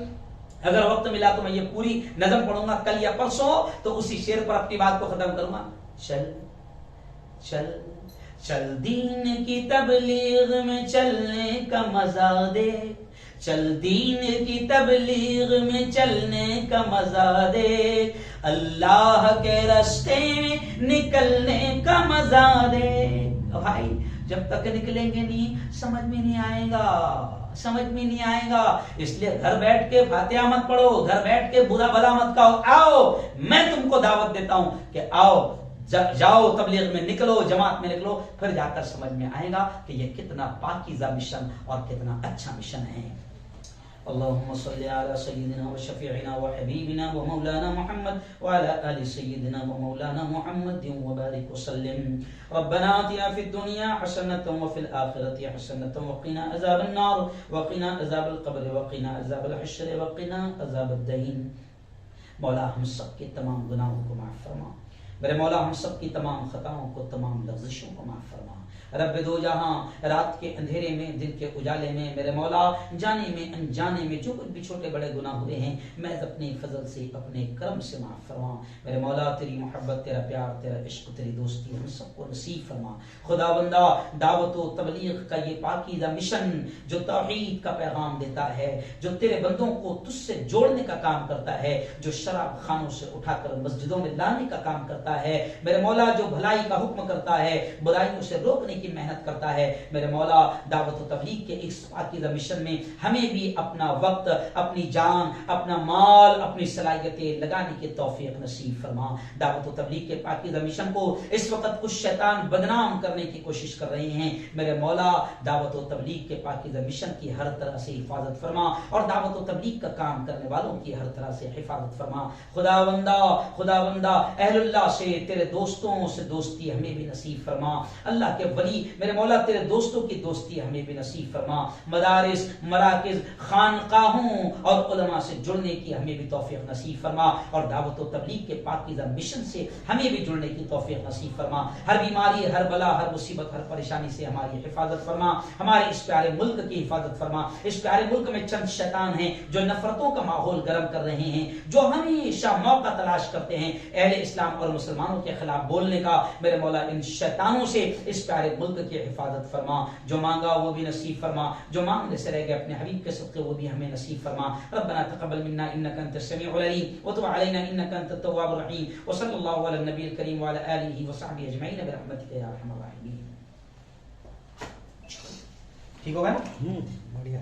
اگر وقت ملا تو میں یہ پوری نظم پڑھوں گا, کل یا پرسوں, تو اسی شعر پر اپنی بات کو ختم کروں گا. چل چل چل دین کی تبلیغ میں چلنے کا مزہ دے, چل دین کی تبلیغ میں چلنے کا مزہ دے, اللہ کے راستے میں نکلنے کا مزہ دے. بھائی جب تک نکلیں گے نہیں سمجھ میں نہیں آئے گا, سمجھ میں نہیں آئے گا. اس لیے گھر بیٹھ کے فاتحہ مت پڑھو, گھر بیٹھ کے برا بھلا مت کہو. آؤ, میں تم کو دعوت دیتا ہوں کہ آؤ, جاؤ تبلیغ میں نکلو, جماعت میں نکلو, پھر جا کر سمجھ میں آئے گا کہ یہ کتنا پاکیزہ مشن اور کتنا اچھا مشن ہے. اللهم صل على سيدنا وشفيعنا وحبيبنا ومولانا محمد وعلى آل سيدنا ومولانا محمد وبارك وسلم. ربنا آتنا في الدنيا حسنة وفي الآخرة حسنة وقنا عذاب النار وقنا عذاب القبر وقنا عذاب الحشر وقنا عذاب الدين. مولا ہم سب کے تمام گناہوں کو معاف فرما, میرے مولا ہم سب کی تمام خطاؤں کو, تمام لغزشوں کو معاف فرما. رب دو جہاں, رات کے اندھیرے میں, دن کے اجالے میں, میرے مولا جانے میں انجانے میں جو کچھ بھی چھوٹے بڑے گناہ ہوئے ہیں, میں اپنے فضل سے, اپنے کرم سے معاف فرما. میرے مولا تیری محبت, تیرا پیار, تیرا عشق, تیری دوستی ہم سب کو نصیب فرما. خدا بندہ دعوت و تبلیغ کا یہ پاکیزہ مشن جو توحید کا پیغام دیتا ہے, جو تیرے بندوں کو تجھ سے جوڑنے کا کام کرتا ہے, جو شراب خانوں سے اٹھا کر مسجدوں میں لانے کا کام کرتا ہے, میرے مولا جو بھلائی کا حکم کرتا ہے, برائیوں سے روکنے کی محنت کرتا ہے, میرے مولا دعوت و تبلیغ کے اس پاکیزہ مشن میں ہمیں بھی اپنا وقت, اپنی جان, اپنا مال, اپنی صلاحیتیں لگانے کی توفیق نصیب فرما. دعوت و تبلیغ کے پاکیزہ مشن کو اس وقت کچھ شیطان بدنام کرنے کی کوشش کر رہے ہیں, میرے مولا دعوت و تبلیغ کے پاکیزہ مشن کی ہر طرح سے حفاظت فرما, اور دعوت و تبلیغ کا کام کرنے والوں کی ہر طرح سے حفاظت فرما. خدا بندہ اہل اللہ سے, تیرے دوستوں سے دوستی ہمیں بھی نصیب فرما. اللہ کے ولی میرے مولا تیرے دوستوں کی دوستی ہمیں بھی نصیب فرما. مدارس, مراکز, خانقاہوں اور علماء سے جڑنے کی ہمیں بھی توفیق نصیب فرما, اور دعوت و تبلیغ کے پاکیزہ مشن سے ہمیں بھی جڑنے کی توفیق نصیب فرما. ہر بیماری, ہر بلا, ہر مصیبت, ہر پریشانی سے ہماری حفاظت فرما. ہمارے اس پیارے ملک کی حفاظت فرما. اس پیارے ملک میں چند شیطان ہیں جو نفرتوں کا ماحول گرم کر رہے ہیں, جو ہمیشہ موقع تلاش کرتے ہیں اہل اسلام اور مسلمانوں کے خلاف بولنے کا. میرے مولا ان شیطانوں سے اس پیارے ملک کی حفاظت فرما. جو مانگا وہ بھی نصیب فرما, جو مانگنے سے رہ گئے اپنے حبیب کے صدقے وہ بھی ہمیں نصیب فرما. ربنا تقبل منا انك انت السميع العليم وتب علينا انك انت التواب الرحيم. وصلى الله على النبي الكريم وعلى اله وصحبه اجمعين برحمتك يا ارحم الراحمين. ٹھیک ہو گیا نا؟ بڑھیا.